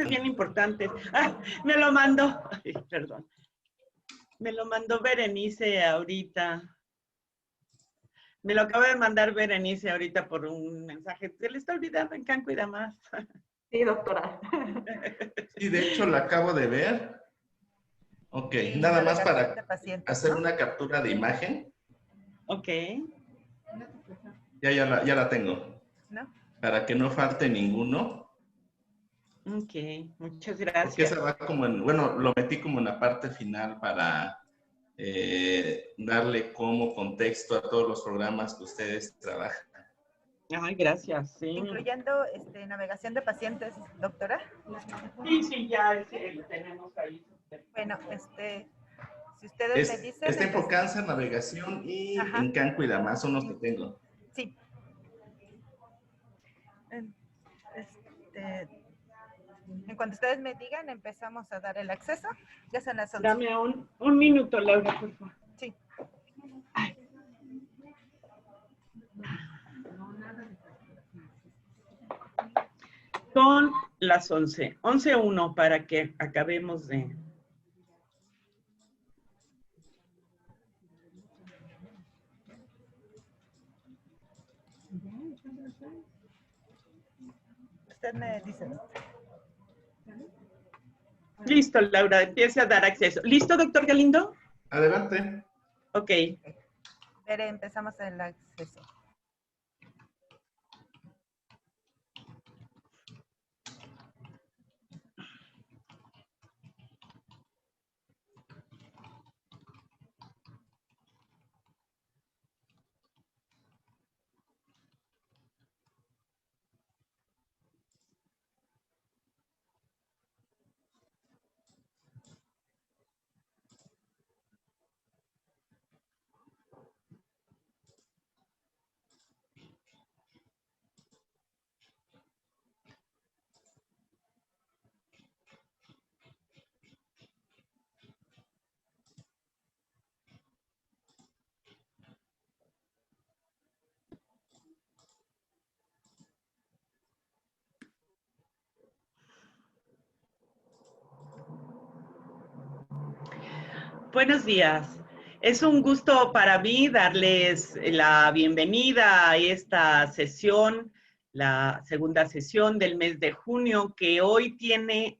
bien importantes. Ah, me lo mandó, ay, perdón. Me lo mandó Berenice ahorita. Me lo acaba de mandar Berenice ahorita por un mensaje. Se le está olvidando en Can Cuida Más. Sí, doctora. Sí, de hecho la acabo de ver. Ok, Sí, nada más navegación para de pacientes, hacer ¿no? una captura de imagen. Ok. Ya la tengo. ¿No? Para que no falte ninguno. Ok, muchas Porque gracias. esa va como en, bueno, lo metí como en la parte final para darle como contexto a todos los programas que ustedes trabajan. Ay, gracias, sí. Incluyendo navegación de pacientes, doctora. Sí, ya lo tenemos ahí. Bueno, si ustedes me dicen... Está en cáncer, navegación y Ajá. en Can Cuida Más son los que tengo. Sí. En cuanto ustedes me digan, empezamos a dar el acceso. Ya son las 11. Dame un minuto, Laura, por favor. Sí. Ay. Son las 11. 11:01 para que acabemos de... Usted me dice. Listo, Laura, empiece a dar acceso. ¿Listo, doctor Galindo? Adelante. Ok. Empezamos el acceso. Buenos días. Es un gusto para mí darles la bienvenida a esta sesión, la segunda sesión del mes de junio, que hoy tiene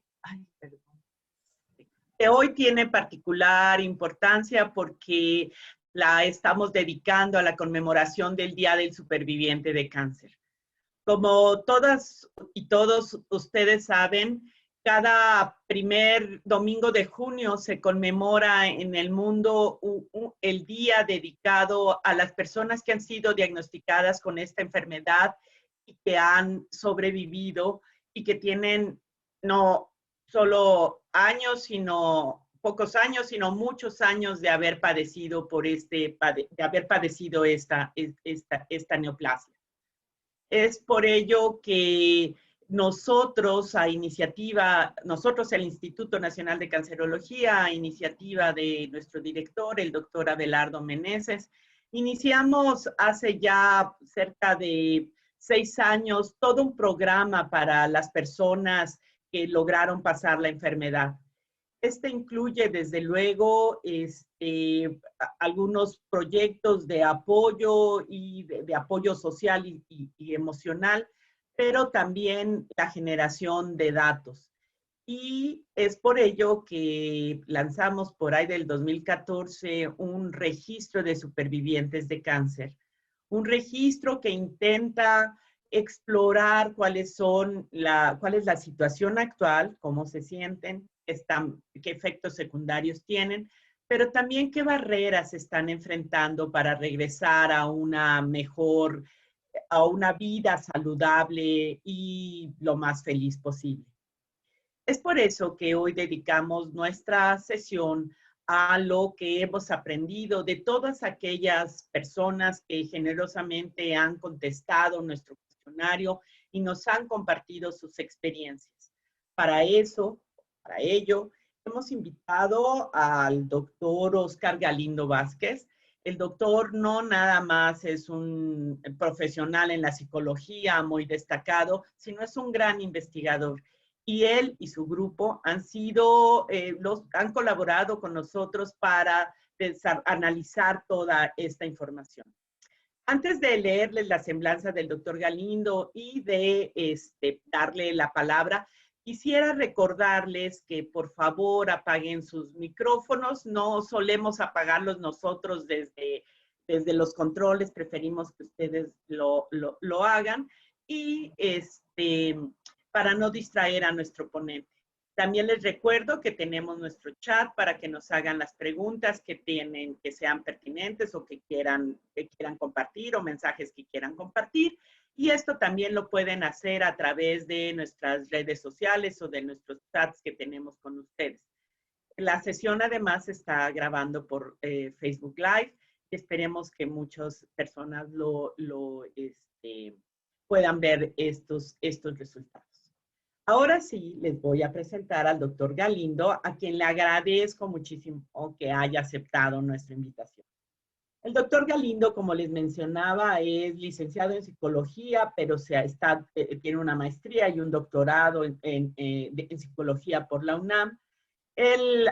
particular importancia porque la estamos dedicando a la conmemoración del Día del Superviviente de Cáncer. Como todas y todos ustedes saben, cada primer domingo de junio se conmemora en el mundo el día dedicado a las personas que han sido diagnosticadas con esta enfermedad y que han sobrevivido y que tienen no solo años, sino pocos años, sino muchos años de haber padecido esta neoplasia. Es por ello que nosotros, el Instituto Nacional de Cancerología, a iniciativa de nuestro director, el doctor Abelardo Meneses, iniciamos hace ya cerca de 6 años todo un programa para las personas que lograron pasar la enfermedad. Este incluye, desde luego, algunos proyectos de apoyo y de apoyo social y emocional, pero también la generación de datos. Y es por ello que lanzamos por ahí del 2014 un registro de supervivientes de cáncer. Un registro que intenta explorar cuál es la situación actual, cómo se sienten, qué efectos secundarios tienen, pero también qué barreras están enfrentando para regresar a una vida saludable y lo más feliz posible. Es por eso que hoy dedicamos nuestra sesión a lo que hemos aprendido de todas aquellas personas que generosamente han contestado nuestro cuestionario y nos han compartido sus experiencias. Para ello, hemos invitado al doctor Oscar Galindo Vázquez. El doctor no nada más es un profesional en la psicología muy destacado, sino es un gran investigador. y él y su grupo han colaborado con nosotros para analizar toda esta información. Antes de leerles la semblanza del doctor Galindo y de darle la palabra, quisiera recordarles que por favor apaguen sus micrófonos. No solemos apagarlos nosotros desde los controles, preferimos que ustedes lo hagan. Y para no distraer a nuestro ponente. También les recuerdo que tenemos nuestro chat para que nos hagan las preguntas que sean pertinentes o que quieran compartir o mensajes que quieran compartir. Y esto también lo pueden hacer a través de nuestras redes sociales o de nuestros chats que tenemos con ustedes. La sesión además se está grabando por Facebook Live y esperemos que muchas personas puedan ver estos resultados. Ahora sí, les voy a presentar al doctor Galindo, a quien le agradezco muchísimo que haya aceptado nuestra invitación. El doctor Galindo, como les mencionaba, es licenciado en psicología, pero tiene una maestría y un doctorado en psicología por la UNAM. Él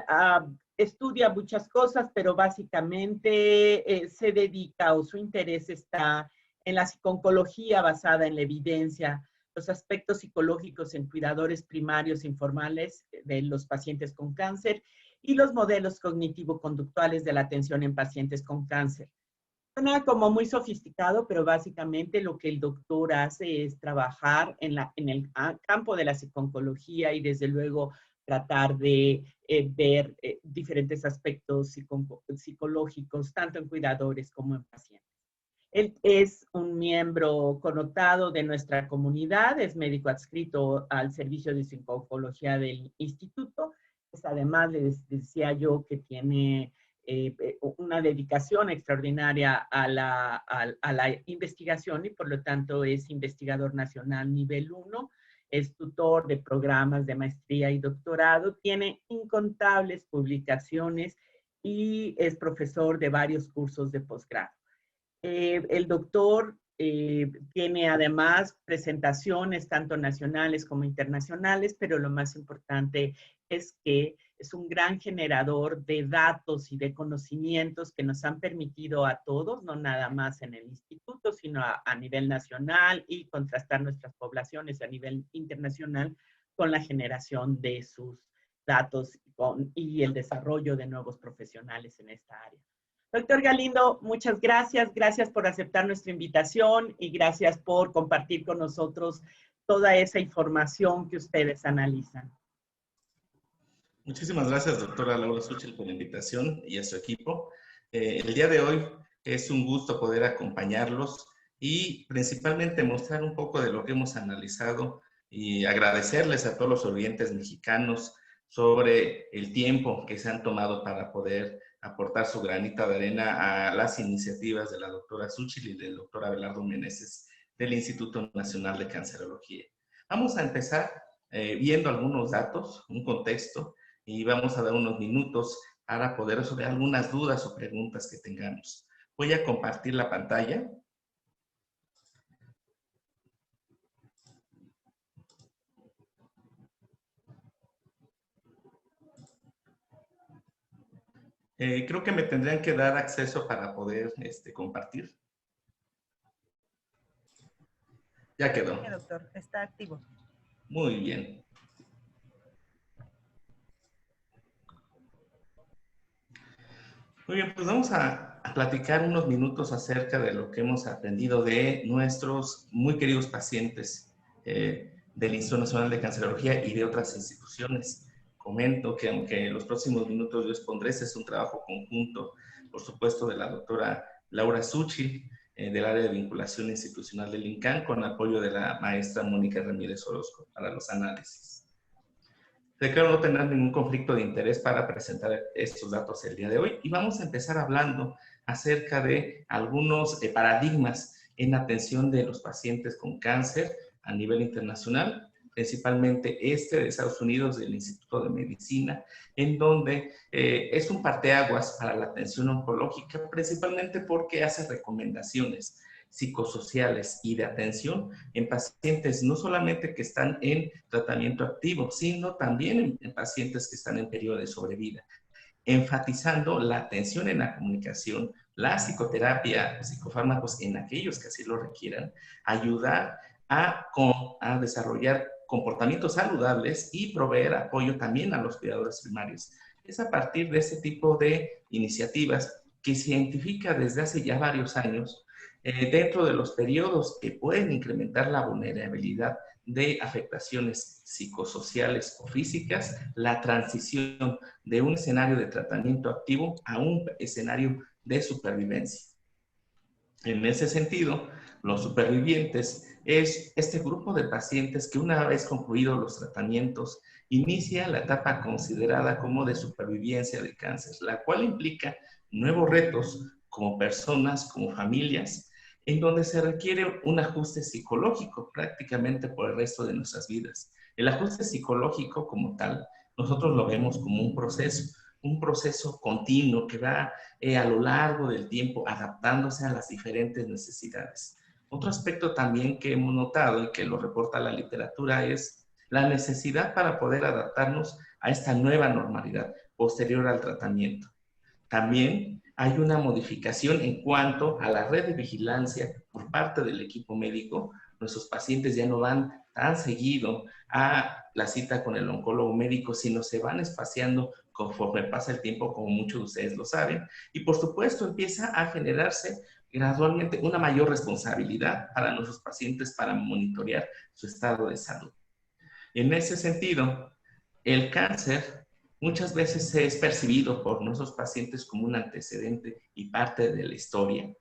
estudia muchas cosas, pero básicamente se dedica o su interés está en la psiconcología basada en la evidencia, los aspectos psicológicos en cuidadores primarios informales de los pacientes con cáncer y los modelos cognitivo-conductuales de la atención en pacientes con cáncer. Suena como muy sofisticado, pero básicamente lo que el doctor hace es trabajar en el campo de la psiconcología y desde luego tratar de ver diferentes aspectos psicológicos, tanto en cuidadores como en pacientes. Él es un miembro connotado de nuestra comunidad, es médico adscrito al servicio de psicología del instituto. Pues además, les decía yo que tiene una dedicación extraordinaria a la investigación y por lo tanto es investigador nacional nivel 1, es tutor de programas de maestría y doctorado, tiene incontables publicaciones y es profesor de varios cursos de posgrado. El doctor tiene además presentaciones tanto nacionales como internacionales, pero lo más importante es que es un gran generador de datos y de conocimientos que nos han permitido a todos, no nada más en el instituto, sino a nivel nacional y contrastar nuestras poblaciones a nivel internacional con la generación de sus datos y el desarrollo de nuevos profesionales en esta área. Doctor Galindo, muchas gracias. Gracias por aceptar nuestra invitación y gracias por compartir con nosotros toda esa información que ustedes analizan. Muchísimas gracias, doctora Laura Suchil, por la invitación y a su equipo. El día de hoy es un gusto poder acompañarlos y principalmente mostrar un poco de lo que hemos analizado y agradecerles a todos los oyentes mexicanos sobre el tiempo que se han tomado para poder aportar su granita de arena a las iniciativas de la doctora Suchil y del doctor Abelardo Meneses del Instituto Nacional de Cancerología. Vamos a empezar viendo algunos datos, un contexto, y vamos a dar unos minutos para poder resolver algunas dudas o preguntas que tengamos. Voy a compartir la pantalla. Creo que me tendrían que dar acceso para poder compartir. Ya quedó. Sí, doctor, está activo. Muy bien. Muy bien, pues vamos a platicar unos minutos acerca de lo que hemos aprendido de nuestros muy queridos pacientes del Instituto Nacional de Cancerología y de otras instituciones. Comento que aunque en los próximos minutos yo expondré, este es un trabajo conjunto, por supuesto, de la doctora Laura Suchil, del área de vinculación institucional del INCAN, con apoyo de la maestra Mónica Ramírez Orozco para los análisis. Creo no tener ningún conflicto de interés para presentar estos datos el día de hoy y vamos a empezar hablando acerca de algunos paradigmas en atención de los pacientes con cáncer a nivel internacional, principalmente de Estados Unidos, del Instituto de Medicina, en donde es un parteaguas para la atención oncológica, principalmente porque hace recomendaciones psicosociales y de atención en pacientes no solamente que están en tratamiento activo, sino también en pacientes que están en periodo de sobrevida, enfatizando la atención en la comunicación, la psicoterapia, psicofármacos en aquellos que así lo requieran, ayudar a desarrollar comportamientos saludables y proveer apoyo también a los cuidadores primarios. Es a partir de ese tipo de iniciativas que se identifica desde hace ya varios años dentro de los periodos que pueden incrementar la vulnerabilidad de afectaciones psicosociales o físicas, la transición de un escenario de tratamiento activo a un escenario de supervivencia. En ese sentido, los supervivientes es este grupo de pacientes que una vez concluidos los tratamientos, inicia la etapa considerada como de supervivencia de cáncer, la cual implica nuevos retos como personas, como familias, en donde se requiere un ajuste psicológico prácticamente por el resto de nuestras vidas. El ajuste psicológico como tal, nosotros lo vemos como un proceso continuo que va a lo largo del tiempo adaptándose a las diferentes necesidades. Otro aspecto también que hemos notado y que lo reporta la literatura es la necesidad para poder adaptarnos a esta nueva normalidad posterior al tratamiento. También hay una modificación en cuanto a la red de vigilancia por parte del equipo médico. Nuestros pacientes ya no van tan seguido a la cita con el oncólogo médico, sino se van espaciando conforme pasa el tiempo, como muchos de ustedes lo saben. Y por supuesto empieza a generarse gradualmente una mayor responsabilidad para nuestros pacientes para monitorear su estado de salud. En ese sentido, el cáncer muchas veces es percibido por nuestros pacientes como un antecedente y parte de la historia.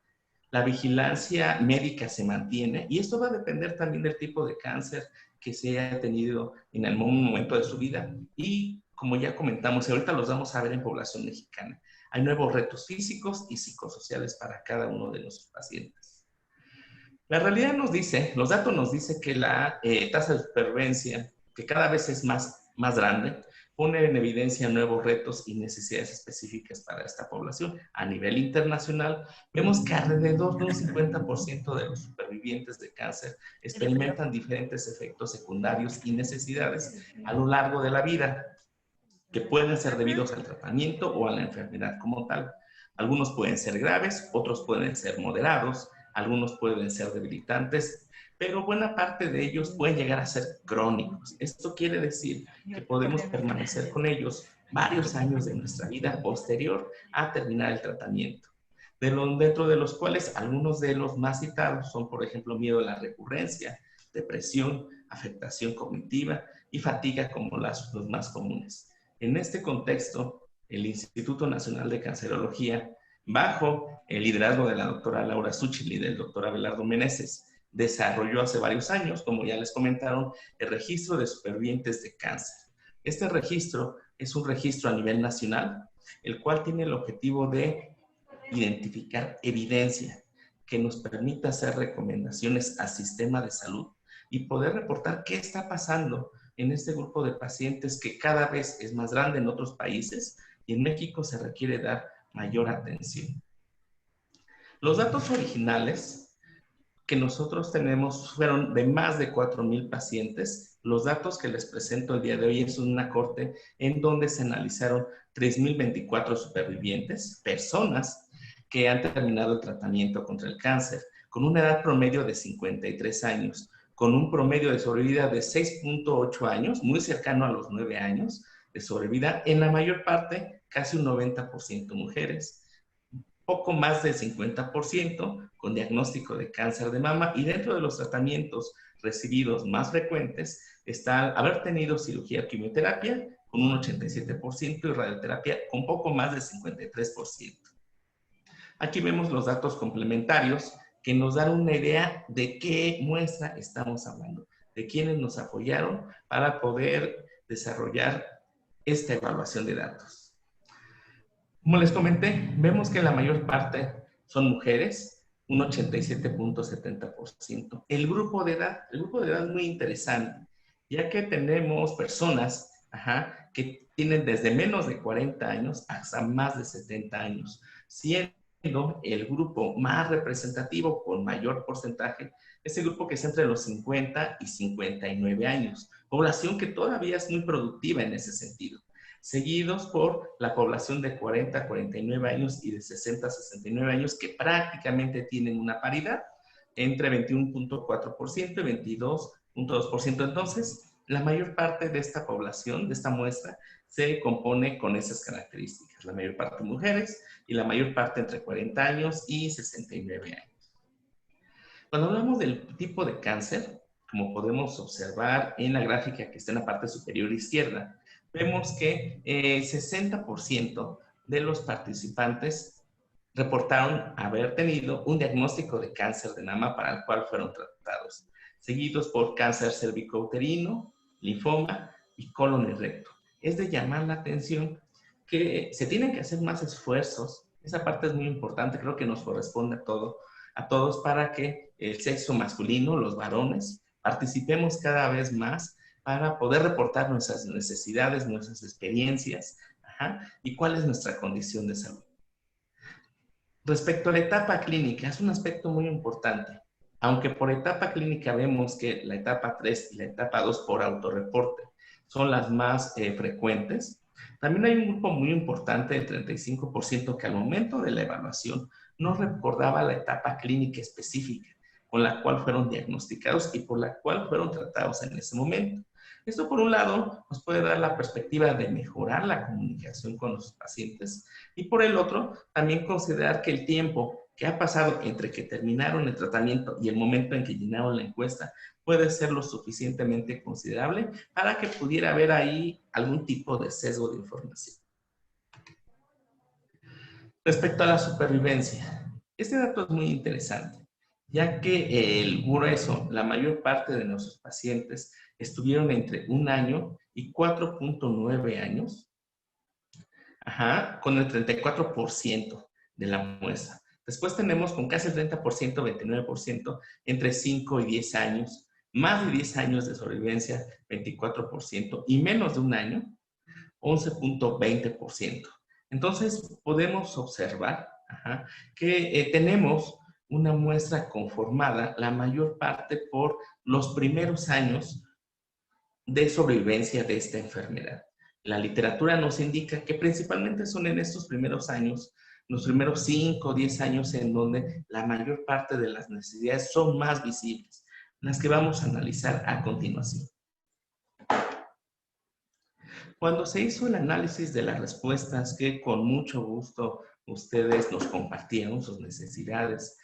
La vigilancia médica se mantiene y esto va a depender también del tipo de cáncer que se haya tenido en algún momento de su vida. Y como ya comentamos, y ahorita los vamos a ver en población mexicana, hay nuevos retos físicos y psicosociales para cada uno de nuestros pacientes. La realidad nos dice, los datos nos dicen que la tasa de supervivencia, que cada vez es más grande, pone en evidencia nuevos retos y necesidades específicas para esta población. A nivel internacional, vemos que alrededor de un 50% de los supervivientes de cáncer experimentan diferentes efectos secundarios y necesidades a lo largo de la vida, que pueden ser debidos al tratamiento o a la enfermedad como tal. Algunos pueden ser graves, otros pueden ser moderados, algunos pueden ser debilitantes, pero buena parte de ellos pueden llegar a ser crónicos. Esto quiere decir que podemos permanecer con ellos varios años de nuestra vida posterior a terminar el tratamiento. Dentro de los cuales algunos de los más citados son, por ejemplo, miedo a la recurrencia, depresión, afectación cognitiva y fatiga como los más comunes. En este contexto, el Instituto Nacional de Cancerología, bajo el liderazgo de la doctora Laura Suchil y del doctor Abelardo Meneses, desarrolló hace varios años, como ya les comentaron, el registro de supervivientes de cáncer. Este registro es un registro a nivel nacional, el cual tiene el objetivo de identificar evidencia que nos permita hacer recomendaciones al sistema de salud y poder reportar qué está pasando en este grupo de pacientes que cada vez es más grande en otros países y en México se requiere dar mayor atención. Los datos originales que nosotros tenemos fueron de más de 4,000 pacientes. Los datos que les presento el día de hoy es una corte en donde se analizaron 3,024 supervivientes, personas que han terminado el tratamiento contra el cáncer, con una edad promedio de 53 años, con un promedio de sobrevida de 6.8 años, muy cercano a los 9 años de sobrevida, en la mayor parte, casi un 90% mujeres, poco más del 50% con diagnóstico de cáncer de mama, y dentro de los tratamientos recibidos más frecuentes está haber tenido cirugía quimioterapia con un 87% y radioterapia con poco más del 53%. Aquí vemos los datos complementarios que nos dan una idea de qué muestra estamos hablando, de quiénes nos apoyaron para poder desarrollar esta evaluación de datos. Como les comenté, vemos que la mayor parte son mujeres, un 87.70%. El grupo de edad es muy interesante, ya que tenemos personas que tienen desde menos de 40 años hasta más de 70 años, siendo el grupo más representativo con mayor porcentaje es el grupo que está entre los 50 y 59 años, población que todavía es muy productiva en ese sentido, seguidos por la población de 40 a 49 años y de 60 a 69 años, que prácticamente tienen una paridad entre 21.4% y 22.2%. Entonces, la mayor parte de esta población, de esta muestra, se compone con esas características. La mayor parte mujeres y la mayor parte entre 40 años y 69 años. Cuando hablamos del tipo de cáncer, como podemos observar en la gráfica que está en la parte superior izquierda, vemos que 60% de los participantes reportaron haber tenido un diagnóstico de cáncer de mama para el cual fueron tratados, seguidos por cáncer cervicouterino, linfoma y colon y recto. Es de llamar la atención que se tienen que hacer más esfuerzos. Esa parte es muy importante, creo que nos corresponde a todos para que el sexo masculino, los varones, participemos cada vez más para poder reportar nuestras necesidades, nuestras experiencias, y cuál es nuestra condición de salud. Respecto a la etapa clínica, es un aspecto muy importante. Aunque por etapa clínica vemos que la etapa 3 y la etapa 2 por autorreporte son las más frecuentes, también hay un grupo muy importante del 35% que al momento de la evaluación no recordaba la etapa clínica específica con la cual fueron diagnosticados y por la cual fueron tratados en ese momento. Esto, por un lado, nos puede dar la perspectiva de mejorar la comunicación con los pacientes y por el otro, también considerar que el tiempo que ha pasado entre que terminaron el tratamiento y el momento en que llenaron la encuesta puede ser lo suficientemente considerable para que pudiera haber ahí algún tipo de sesgo de información. Respecto a la supervivencia, este dato es muy interesante, ya que el grueso, la mayor parte de nuestros pacientes estuvieron entre 1 año y 4.9 años, con el 34% de la muestra. Después tenemos con casi el 30%, 29%, entre 5 y 10 años, más de 10 años de sobrevivencia, 24%, y menos de 1 año, 11.20%. Entonces, podemos observar que tenemos una muestra conformada, la mayor parte por los primeros años de sobrevivencia de esta enfermedad. La literatura nos indica que principalmente son en estos primeros años, los primeros 5 o 10 años, en donde la mayor parte de las necesidades son más visibles, las que vamos a analizar a continuación. Cuando se hizo el análisis de las respuestas que con mucho gusto ustedes nos compartieron, sus necesidades,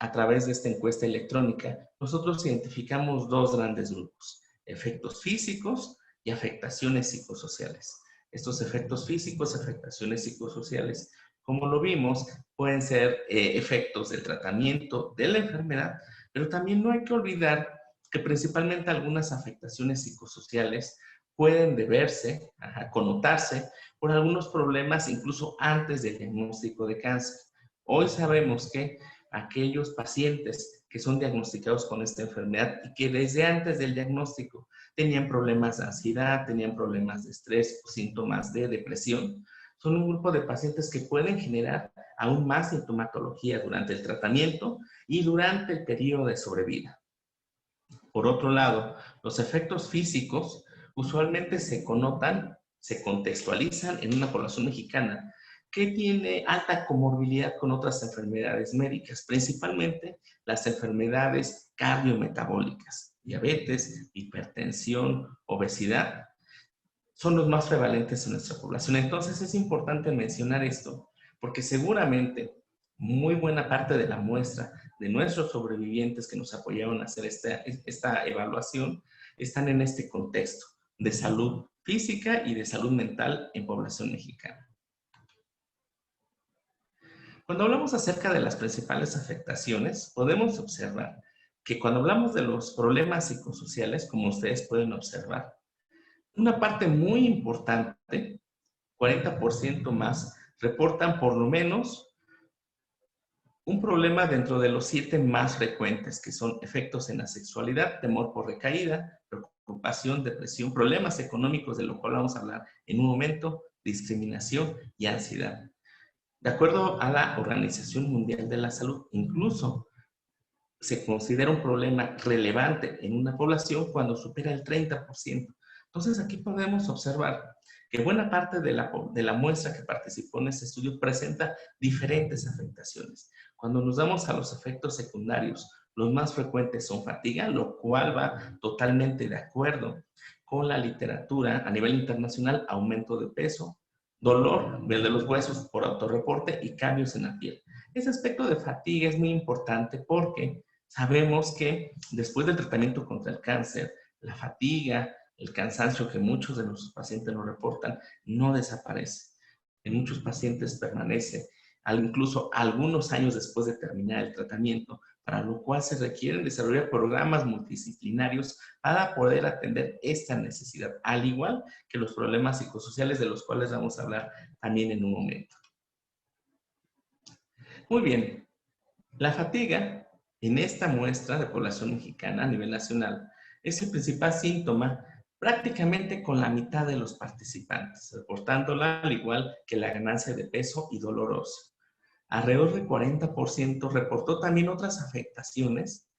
a través de esta encuesta electrónica, nosotros identificamos 2 grandes grupos: efectos físicos y afectaciones psicosociales. Estos efectos físicos, afectaciones psicosociales, como lo vimos, pueden ser efectos del tratamiento de la enfermedad, pero también no hay que olvidar que principalmente algunas afectaciones psicosociales pueden deberse, connotarse por algunos problemas incluso antes del diagnóstico de cáncer. Hoy sabemos que aquellos pacientes que son diagnosticados con esta enfermedad y que desde antes del diagnóstico tenían problemas de ansiedad, tenían problemas de estrés o síntomas de depresión, son un grupo de pacientes que pueden generar aún más sintomatología durante el tratamiento y durante el periodo de sobrevida. Por otro lado, los efectos físicos usualmente se connotan, se contextualizan en una población mexicana que tiene alta comorbilidad con otras enfermedades médicas, principalmente las enfermedades cardiometabólicas, diabetes, hipertensión, obesidad, son los más prevalentes en nuestra población. Entonces es importante mencionar esto, porque seguramente muy buena parte de la muestra de nuestros sobrevivientes que nos apoyaron a hacer esta evaluación están en este contexto de salud física y de salud mental en población mexicana. Cuando hablamos acerca de las principales afectaciones, podemos observar que cuando hablamos de los problemas psicosociales, como ustedes pueden observar, una parte muy importante, 40% más, reportan por lo menos un problema dentro de los 7 más frecuentes, que son efectos en la sexualidad, temor por recaída, preocupación, depresión, problemas económicos, de lo cual vamos a hablar en un momento, discriminación y ansiedad. De acuerdo a la Organización Mundial de la Salud, incluso se considera un problema relevante en una población cuando supera el 30%. Entonces, aquí podemos observar que buena parte de la muestra que participó en este estudio presenta diferentes afectaciones. Cuando nos damos a los efectos secundarios, los más frecuentes son fatiga, lo cual va totalmente de acuerdo con la literatura a nivel internacional, aumento de peso, dolor de los huesos por autorreporte y cambios en la piel. Ese aspecto de fatiga es muy importante porque sabemos que después del tratamiento contra el cáncer, la fatiga, el cansancio que muchos de nuestros pacientes nos reportan, no desaparece. En muchos pacientes permanece, incluso algunos años después de terminar el tratamiento, para lo cual se requieren desarrollar programas multidisciplinarios para poder atender esta necesidad, al igual que los problemas psicosociales de los cuales vamos a hablar también en un momento. Muy bien, la fatiga en esta muestra de población mexicana a nivel nacional es el principal síntoma prácticamente con la mitad de los participantes, reportándola al igual que la ganancia de peso y dolor óseo. Alrededor del 40% reportó también otras afectaciones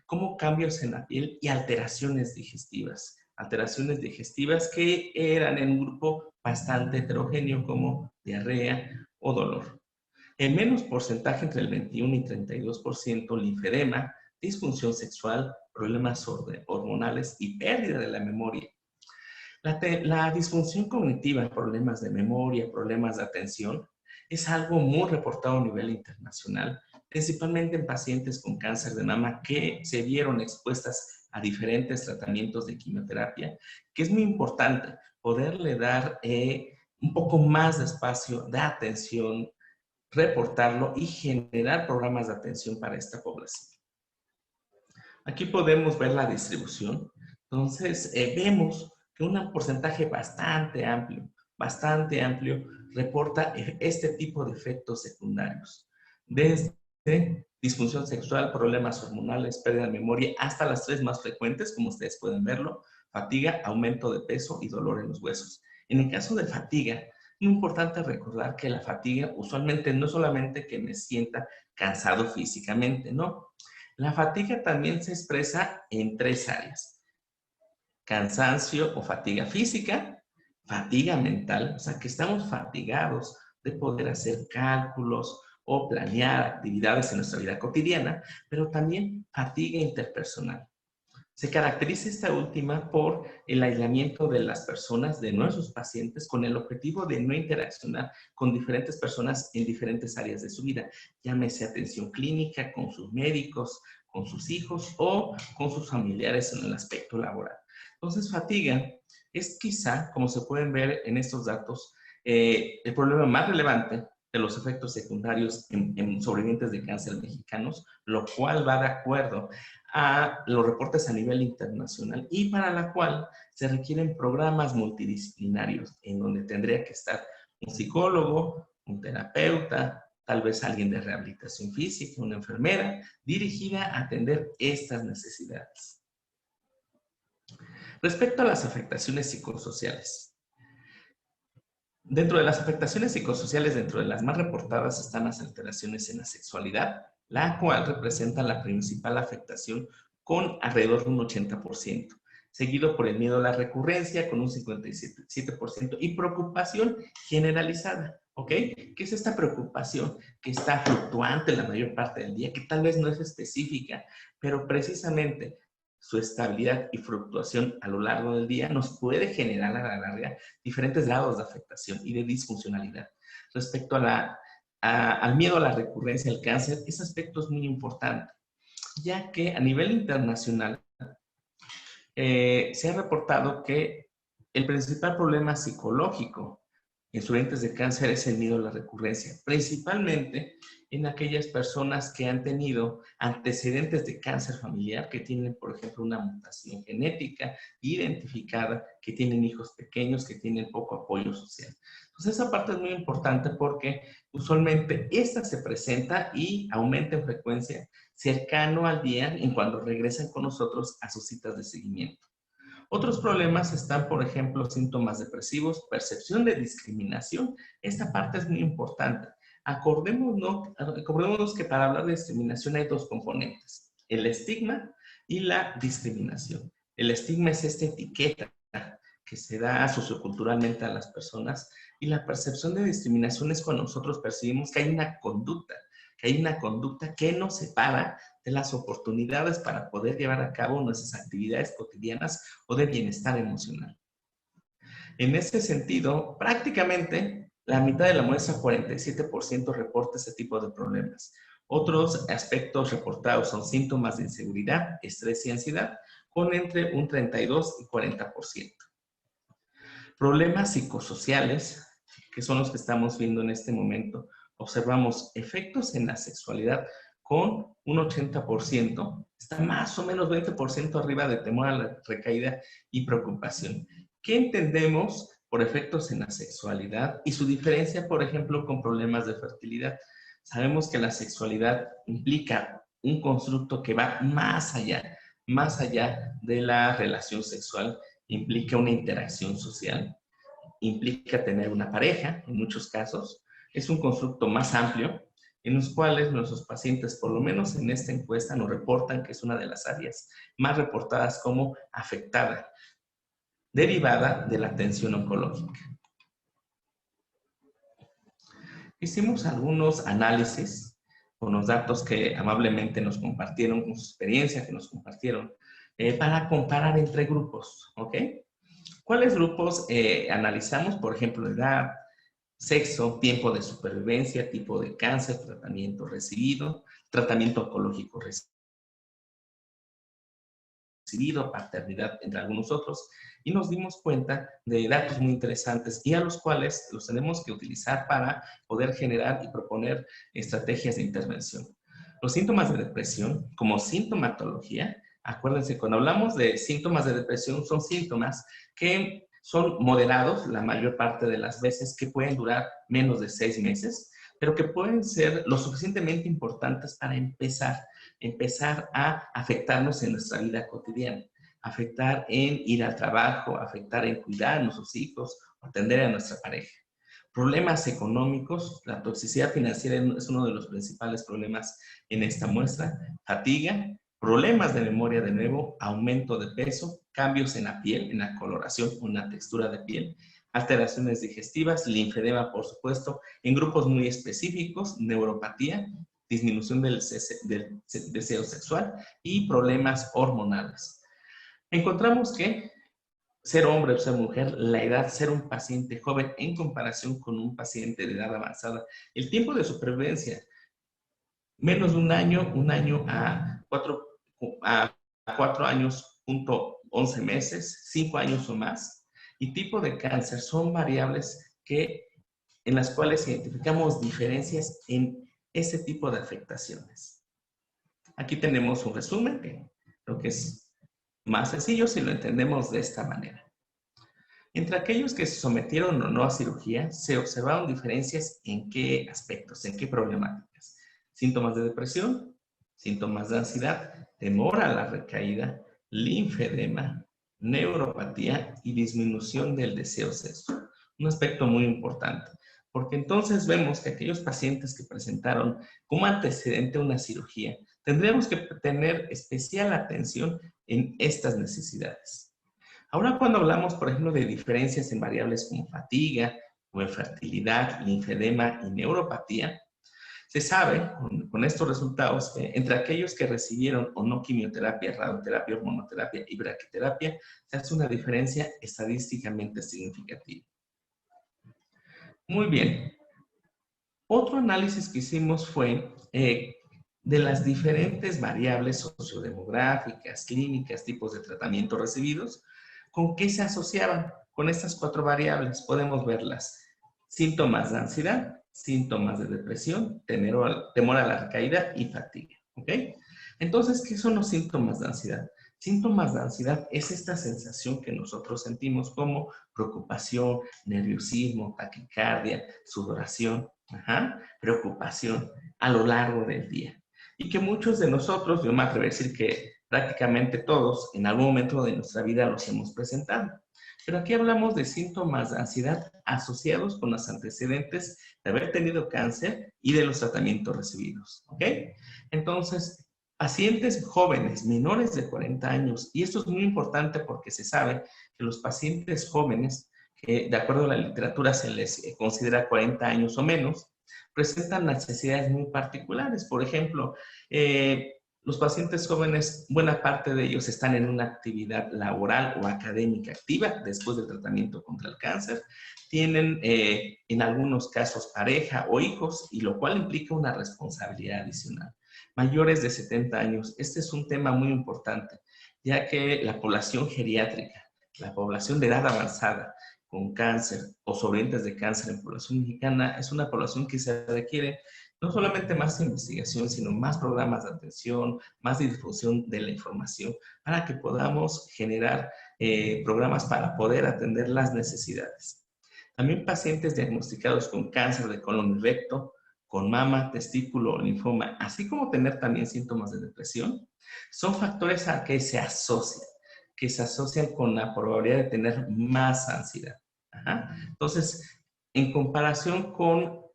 como cambios en la piel y alteraciones digestivas. Alteraciones digestivas que eran en un grupo bastante heterogéneo como diarrea o dolor. En menos porcentaje, entre el 21 y 32%, linfedema, disfunción sexual, problemas hormonales y pérdida de la memoria. La disfunción cognitiva, problemas de memoria, problemas de atención, es algo muy reportado a nivel internacional, principalmente en pacientes con cáncer de mama que se vieron expuestas a diferentes tratamientos de quimioterapia, que es muy importante poderle dar un poco más de espacio, de atención, reportarlo y generar programas de atención para esta población. Aquí podemos ver la distribución. Entonces, vemos que un porcentaje bastante amplio reporta este tipo de efectos secundarios. Desde disfunción sexual, problemas hormonales, pérdida de memoria, hasta las tres más frecuentes, como ustedes pueden verlo: fatiga, aumento de peso y dolor en los huesos. En el caso de fatiga, es muy importante recordar que la fatiga usualmente no es solamente que me sienta cansado físicamente, no. La fatiga también se expresa en tres áreas: cansancio o fatiga física, fatiga mental, o sea que estamos fatigados de poder hacer cálculos o planear actividades en nuestra vida cotidiana, pero también fatiga interpersonal. Se caracteriza esta última por el aislamiento de las personas, de nuestros pacientes, con el objetivo de no interaccionar con diferentes personas en diferentes áreas de su vida, llámese atención clínica, con sus médicos, con sus hijos o con sus familiares en el aspecto laboral. Entonces, fatiga es quizá, como se pueden ver en estos datos, el problema más relevante de los efectos secundarios en sobrevivientes de cáncer mexicanos, lo cual va de acuerdo a los reportes a nivel internacional y para la cual se requieren programas multidisciplinarios en donde tendría que estar un psicólogo, un terapeuta, tal vez alguien de rehabilitación física, una enfermera, dirigida a atender estas necesidades. Respecto a las afectaciones psicosociales. Dentro de las afectaciones psicosociales, dentro de las más reportadas, están las alteraciones en la sexualidad, la cual representa la principal afectación con alrededor de un 80%, seguido por el miedo a la recurrencia con un 57% y preocupación generalizada, ¿ok? ¿Qué es esta preocupación que está fluctuante la mayor parte del día, que tal vez no es específica, pero precisamente su estabilidad y fluctuación a lo largo del día nos puede generar a la larga diferentes grados de afectación y de disfuncionalidad? Respecto al miedo a la recurrencia del cáncer, ese aspecto es muy importante, ya que a nivel internacional se ha reportado que el principal problema psicológico en sobrevivientes de cáncer es el miedo a la recurrencia, principalmente en aquellas personas que han tenido antecedentes de cáncer familiar, que tienen, por ejemplo, una mutación genética identificada, que tienen hijos pequeños, que tienen poco apoyo social. Entonces, esa parte es muy importante porque usualmente esta se presenta y aumenta en frecuencia cercano al día en cuando regresan con nosotros a sus citas de seguimiento. Otros problemas están, por ejemplo, síntomas depresivos, percepción de discriminación. Esta parte es muy importante. Acordémonos que para hablar de discriminación hay dos componentes, el estigma y la discriminación. El estigma es esta etiqueta que se da socioculturalmente a las personas, y la percepción de discriminación es cuando nosotros percibimos que hay una conducta que nos separa de las oportunidades para poder llevar a cabo nuestras actividades cotidianas o de bienestar emocional. En ese sentido, prácticamente la mitad de la muestra, 47%, reporta ese tipo de problemas. Otros aspectos reportados son síntomas de inseguridad, estrés y ansiedad, con entre un 32 y 40%. Problemas psicosociales, que son los que estamos viendo en este momento. Observamos efectos en la sexualidad con un 80%, está más o menos 20% arriba de temor a la recaída y preocupación. ¿Qué entendemos por efectos en la sexualidad y su diferencia, por ejemplo, con problemas de fertilidad? Sabemos que la sexualidad implica un constructo que va más allá de la relación sexual, implica una interacción social, implica tener una pareja, en muchos casos. Es un constructo más amplio, en los cuales nuestros pacientes, por lo menos en esta encuesta, nos reportan que es una de las áreas más reportadas como afectada, derivada de la atención oncológica. Hicimos algunos análisis con los datos que amablemente nos compartieron, con su experiencia que nos compartieron, para comparar entre grupos, ¿ok? ¿Cuáles grupos analizamos? Por ejemplo, edad, sexo, tiempo de supervivencia, tipo de cáncer, tratamiento recibido, tratamiento oncológico recibido, paternidad, entre algunos otros, y nos dimos cuenta de datos muy interesantes y a los cuales los tenemos que utilizar para poder generar y proponer estrategias de intervención. Los síntomas de depresión, como sintomatología, acuérdense, cuando hablamos de síntomas de depresión, son síntomas que son moderados la mayor parte de las veces, que pueden durar menos de 6 meses, pero que pueden ser lo suficientemente importantes para empezar a afectarnos en nuestra vida cotidiana, afectar en ir al trabajo, afectar en cuidar a nuestros hijos, atender a nuestra pareja. Problemas económicos, la toxicidad financiera es uno de los principales problemas en esta muestra, fatiga, problemas de memoria de nuevo, aumento de peso, cambios en la piel, en la coloración o en la textura de piel, alteraciones digestivas, linfedema, por supuesto, en grupos muy específicos, neuropatía, disminución del deseo sexual y problemas hormonales. Encontramos que ser hombre o ser mujer, la edad, ser un paciente joven en comparación con un paciente de edad avanzada, el tiempo de supervivencia, menos de un año a 4 años, 11 meses, 5 años o más, y tipo de cáncer, son variables en las cuales identificamos diferencias en ese tipo de afectaciones. Aquí tenemos un resumen que creo que es más sencillo si lo entendemos de esta manera. Entre aquellos que se sometieron o no a cirugía, se observaron diferencias en qué aspectos, en qué problemáticas. Síntomas de depresión, síntomas de ansiedad, temor a la recaída, linfedema, neuropatía y disminución del deseo sexual. Un aspecto muy importante, porque entonces vemos que aquellos pacientes que presentaron como antecedente una cirugía, tendremos que tener especial atención en estas necesidades. Ahora, cuando hablamos, por ejemplo, de diferencias en variables como fatiga o infertilidad, linfedema y neuropatía, se sabe con estos resultados que entre aquellos que recibieron o no quimioterapia, radioterapia, hormonoterapia y braquiterapia, se hace una diferencia estadísticamente significativa. Muy bien. Otro análisis que hicimos fue de las diferentes variables sociodemográficas, clínicas, tipos de tratamiento recibidos, ¿con qué se asociaban? Con estas 4 variables podemos verlas: síntomas de ansiedad, síntomas de depresión, temor a la recaída y fatiga. ¿Ok? Entonces, ¿qué son los síntomas de ansiedad? Síntomas de ansiedad es esta sensación que nosotros sentimos como preocupación, nerviosismo, taquicardia, sudoración, preocupación a lo largo del día. Y que muchos de nosotros, yo me atrevo a decir que prácticamente todos, en algún momento de nuestra vida los hemos presentado. Pero aquí hablamos de síntomas de ansiedad asociados con los antecedentes de haber tenido cáncer y de los tratamientos recibidos, ¿ok? Entonces, pacientes jóvenes, menores de 40 años, y esto es muy importante porque se sabe que los pacientes jóvenes, que de acuerdo a la literatura se les considera 40 años o menos, presentan necesidades muy particulares. Por ejemplo, los pacientes jóvenes, buena parte de ellos están en una actividad laboral o académica activa después del tratamiento contra el cáncer. Tienen en algunos casos pareja o hijos, y lo cual implica una responsabilidad adicional. Mayores de 70 años, este es un tema muy importante, ya que la población geriátrica, la población de edad avanzada con cáncer o sobrevivientes de cáncer en población mexicana, es una población que se requiere no solamente más investigación, sino más programas de atención, más difusión de la información, para que podamos generar programas para poder atender las necesidades. También pacientes diagnosticados con cáncer de colon y recto, con mama, testículo o linfoma, así como tener también síntomas de depresión, son factores a que se asocian con la probabilidad de tener más ansiedad. Ajá. Entonces, en comparación con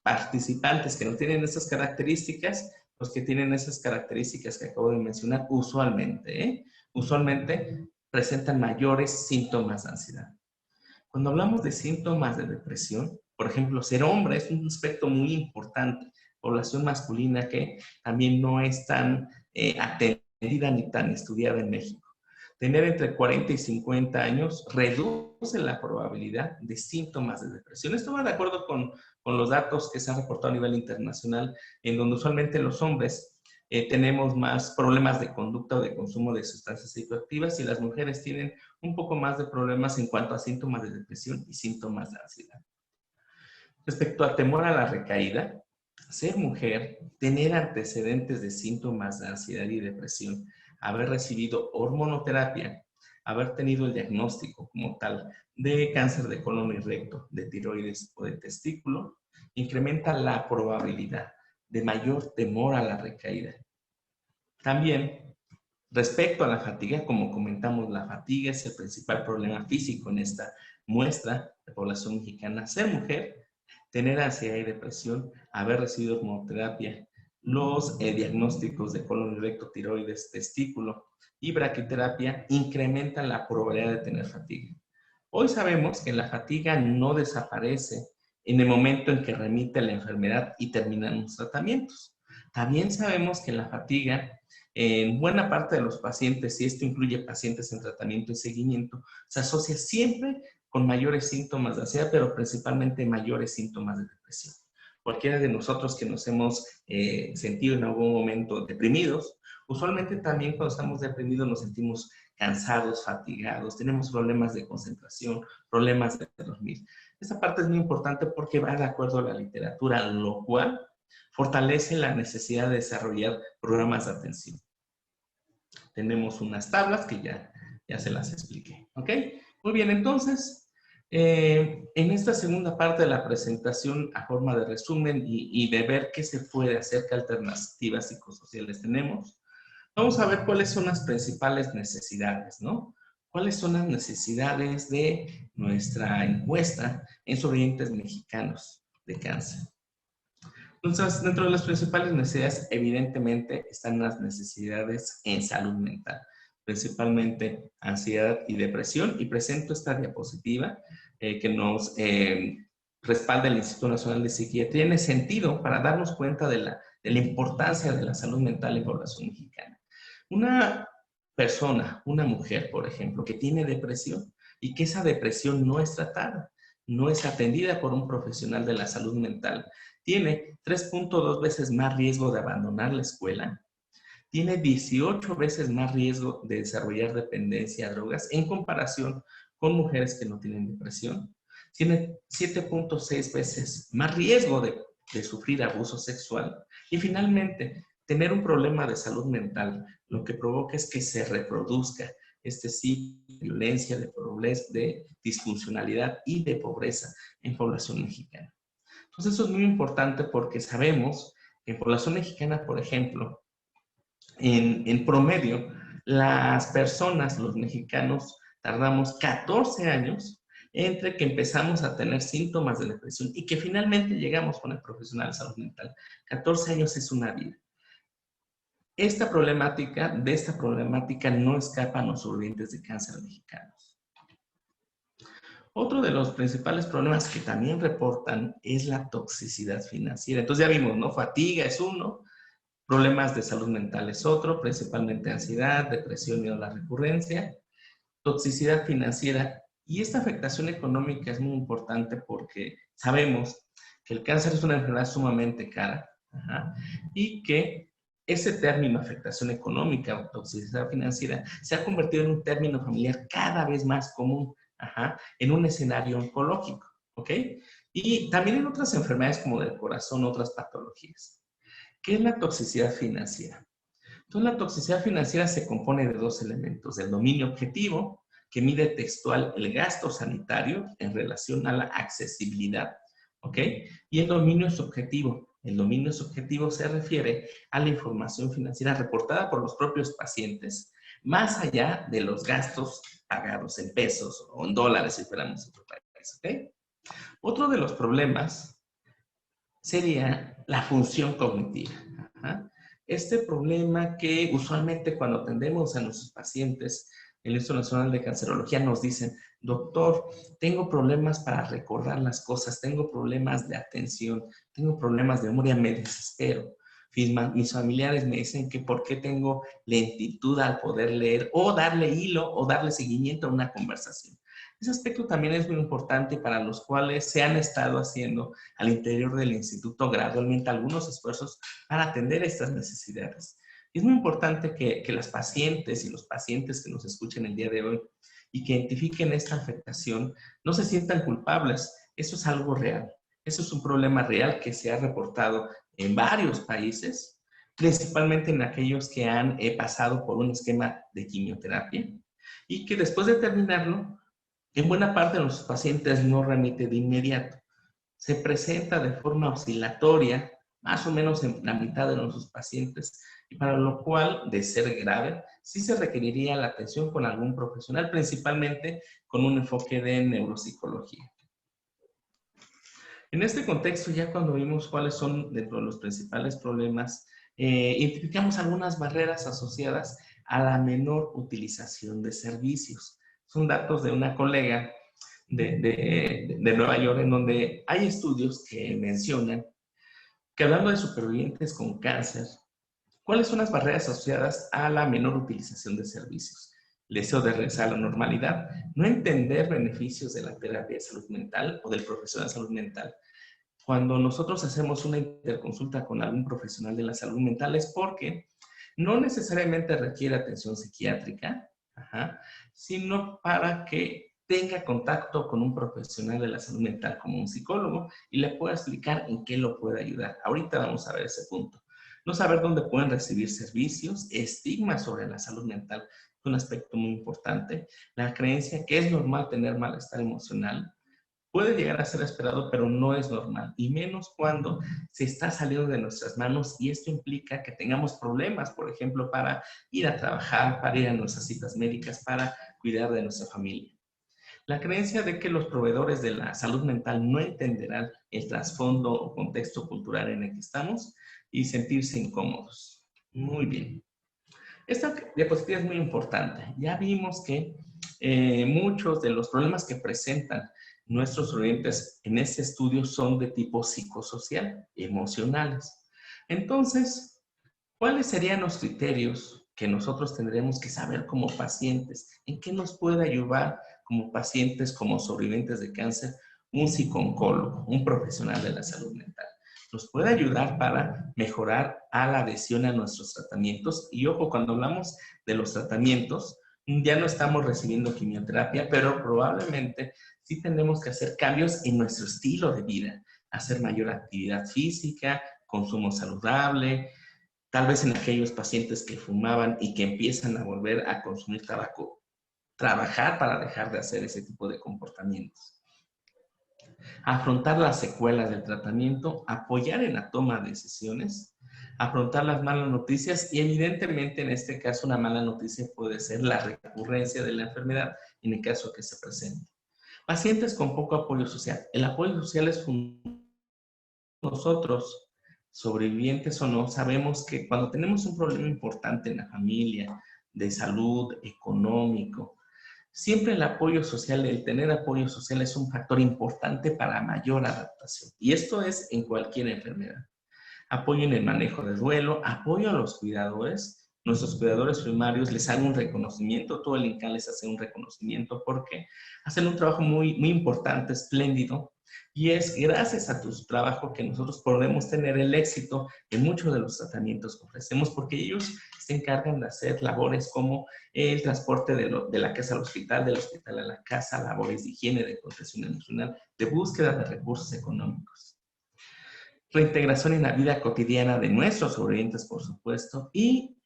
participantes que no tienen esas características, los que tienen esas características que acabo de mencionar, usualmente presentan mayores síntomas de ansiedad. Cuando hablamos de síntomas de depresión, por ejemplo, ser hombre es un aspecto muy importante. Población masculina que también no es tan atendida ni tan estudiada en México. Tener entre 40 y 50 años reduce la probabilidad de síntomas de depresión. Esto va de acuerdo con los datos que se han reportado a nivel internacional, en donde usualmente los hombres tenemos más problemas de conducta o de consumo de sustancias psicoactivas, y las mujeres tienen un poco más de problemas en cuanto a síntomas de depresión y síntomas de ansiedad. Respecto a temor a la recaída, ser mujer, tener antecedentes de síntomas de ansiedad y depresión, haber recibido hormonoterapia, haber tenido el diagnóstico como tal de cáncer de colon y recto, de tiroides o de testículo, incrementa la probabilidad de mayor temor a la recaída. También, respecto a la fatiga, como comentamos, la fatiga es el principal problema físico en esta muestra de población mexicana. Ser mujer, tener ansiedad y depresión, haber recibido hormonoterapia, los diagnósticos de colon y recto, tiroides, testículo y braquiterapia incrementan la probabilidad de tener fatiga. Hoy sabemos que la fatiga no desaparece en el momento en que remite la enfermedad y terminan los tratamientos. También sabemos que la fatiga, en buena parte de los pacientes, y esto incluye pacientes en tratamiento y seguimiento, se asocia siempre con mayores síntomas de ansiedad, pero principalmente mayores síntomas de depresión. Cualquiera de nosotros que nos hemos sentido en algún momento deprimidos, usualmente también cuando estamos deprimidos nos sentimos cansados, fatigados, tenemos problemas de concentración, problemas de dormir. Esta parte es muy importante porque va de acuerdo a la literatura, lo cual fortalece la necesidad de desarrollar programas de atención. Tenemos unas tablas que ya se las expliqué, ¿ok? Muy bien, entonces, en esta segunda parte de la presentación, a forma de resumen y de ver qué se puede hacer, qué alternativas psicosociales tenemos, vamos a ver cuáles son las principales necesidades, ¿no? ¿Cuáles son las necesidades de nuestra encuesta en sobrevivientes mexicanos de cáncer? Entonces, dentro de las principales necesidades, evidentemente, están las necesidades en salud mental, principalmente ansiedad y depresión. Y presento esta diapositiva que nos respalda el Instituto Nacional de Psiquiatría en ese sentido para darnos cuenta de la importancia de la salud mental en población mexicana. Una persona, una mujer, por ejemplo, que tiene depresión y que esa depresión no es tratada, no es atendida por un profesional de la salud mental, tiene 3.2 veces más riesgo de abandonar la escuela, tiene 18 veces más riesgo de desarrollar dependencia a drogas en comparación con mujeres que no tienen depresión, tiene 7.6 veces más riesgo de sufrir abuso sexual y finalmente tener un problema de salud mental lo que provoca es que se reproduzca este ciclo de violencia, de disfuncionalidad y de pobreza en población mexicana. Entonces eso es muy importante porque sabemos que en población mexicana, por ejemplo, en promedio, las personas, los mexicanos, tardamos 14 años entre que empezamos a tener síntomas de depresión y que finalmente llegamos con el profesional de salud mental. 14 años es una vida. De esta problemática no escapan los sobrevivientes de cáncer mexicanos. Otro de los principales problemas que también reportan es la toxicidad financiera. Entonces ya vimos, ¿no? Fatiga es uno, problemas de salud mental es otro, principalmente ansiedad, depresión, miedo a la recurrencia, toxicidad financiera. Y esta afectación económica es muy importante porque sabemos que el cáncer es una enfermedad sumamente cara, y que ese término, afectación económica o toxicidad financiera, se ha convertido en un término familiar cada vez más común, en un escenario oncológico, ¿ok? Y también en otras enfermedades como del corazón, otras patologías. ¿Qué es la toxicidad financiera? Entonces, la toxicidad financiera se compone de dos elementos: el dominio objetivo, que mide textual el gasto sanitario en relación a la accesibilidad, ¿ok? Y el dominio subjetivo. El dominio subjetivo se refiere a la información financiera reportada por los propios pacientes, más allá de los gastos pagados en pesos o en dólares, si fuéramos en otro país, ¿ok? Otro de los problemas sería la función cognitiva. Este problema que usualmente cuando atendemos a nuestros pacientes, el Instituto Nacional de Cancerología nos dicen: doctor, tengo problemas para recordar las cosas, tengo problemas de atención, tengo problemas de memoria, me desespero. Mis familiares me dicen que por qué tengo lentitud al poder leer o darle hilo o darle seguimiento a una conversación. Ese aspecto también es muy importante, para los cuales se han estado haciendo al interior del instituto gradualmente algunos esfuerzos para atender estas necesidades. Es muy importante que las pacientes y los pacientes que nos escuchen el día de hoy y que identifiquen esta afectación no se sientan culpables. Eso es algo real. Eso es un problema real que se ha reportado en varios países, principalmente en aquellos que han pasado por un esquema de quimioterapia y que después de terminarlo, en buena parte de los pacientes no remite de inmediato. Se presenta de forma oscilatoria, más o menos en la mitad de nuestros pacientes, y para lo cual, de ser grave, sí se requeriría la atención con algún profesional, principalmente con un enfoque de neuropsicología. En este contexto, ya cuando vimos cuáles son dentro de los principales problemas, identificamos algunas barreras asociadas a la menor utilización de servicios. Son datos de una colega de Nueva York, en donde hay estudios que mencionan que, hablando de supervivientes con cáncer, ¿cuáles son las barreras asociadas a la menor utilización de servicios? El deseo de regresar a la normalidad, no entender beneficios de la terapia de salud mental o del profesional de salud mental. Cuando nosotros hacemos una interconsulta con algún profesional de la salud mental es porque no necesariamente requiere atención psiquiátrica, sino para que tenga contacto con un profesional de la salud mental como un psicólogo y le pueda explicar en qué lo puede ayudar. Ahorita vamos a ver ese punto. No saber dónde pueden recibir servicios, estigmas sobre la salud mental, es un aspecto muy importante. La creencia que es normal tener malestar emocional puede llegar a ser esperado, pero no es normal, y menos cuando se está saliendo de nuestras manos, y esto implica que tengamos problemas, por ejemplo, para ir a trabajar, para ir a nuestras citas médicas, para cuidar de nuestra familia. La creencia de que los proveedores de la salud mental no entenderán el trasfondo o contexto cultural en el que estamos y sentirse incómodos. Muy bien. Esta diapositiva es muy importante. Ya vimos que muchos de los problemas que presentan nuestros oyentes en este estudio son de tipo psicosocial, emocionales. Entonces, ¿cuáles serían los criterios que nosotros tendremos que saber como pacientes? ¿En qué nos puede ayudar como pacientes, como sobrevivientes de cáncer, un psicooncólogo, un profesional de la salud mental? Nos puede ayudar para mejorar a la adhesión a nuestros tratamientos. Y ojo, cuando hablamos de los tratamientos, ya no estamos recibiendo quimioterapia, pero probablemente sí tenemos que hacer cambios en nuestro estilo de vida, hacer mayor actividad física, consumo saludable, tal vez en aquellos pacientes que fumaban y que empiezan a volver a consumir tabaco, trabajar para dejar de hacer ese tipo de comportamientos. Afrontar las secuelas del tratamiento, apoyar en la toma de decisiones, afrontar las malas noticias, y evidentemente en este caso una mala noticia puede ser la recurrencia de la enfermedad en el caso que se presente. Pacientes con poco apoyo social. El apoyo social es fundamental. Nosotros, sobrevivientes o no, sabemos que cuando tenemos un problema importante en la familia, de salud, económico, siempre el apoyo social, el tener apoyo social es un factor importante para mayor adaptación. Y esto es en cualquier enfermedad. Apoyo en el manejo de duelo, apoyo a los cuidadores. Nuestros cuidadores primarios les hagan un reconocimiento, todo el INCAN les hace un reconocimiento porque hacen un trabajo muy importante, espléndido. Y es gracias a tu trabajo que nosotros podemos tener el éxito en muchos de los tratamientos que ofrecemos, porque ellos se encargan de hacer labores como el transporte de la casa al hospital, del hospital a la casa, labores de higiene, de protección emocional, de búsqueda de recursos económicos. Reintegración en la vida cotidiana de nuestros sobrevivientes, por supuesto, y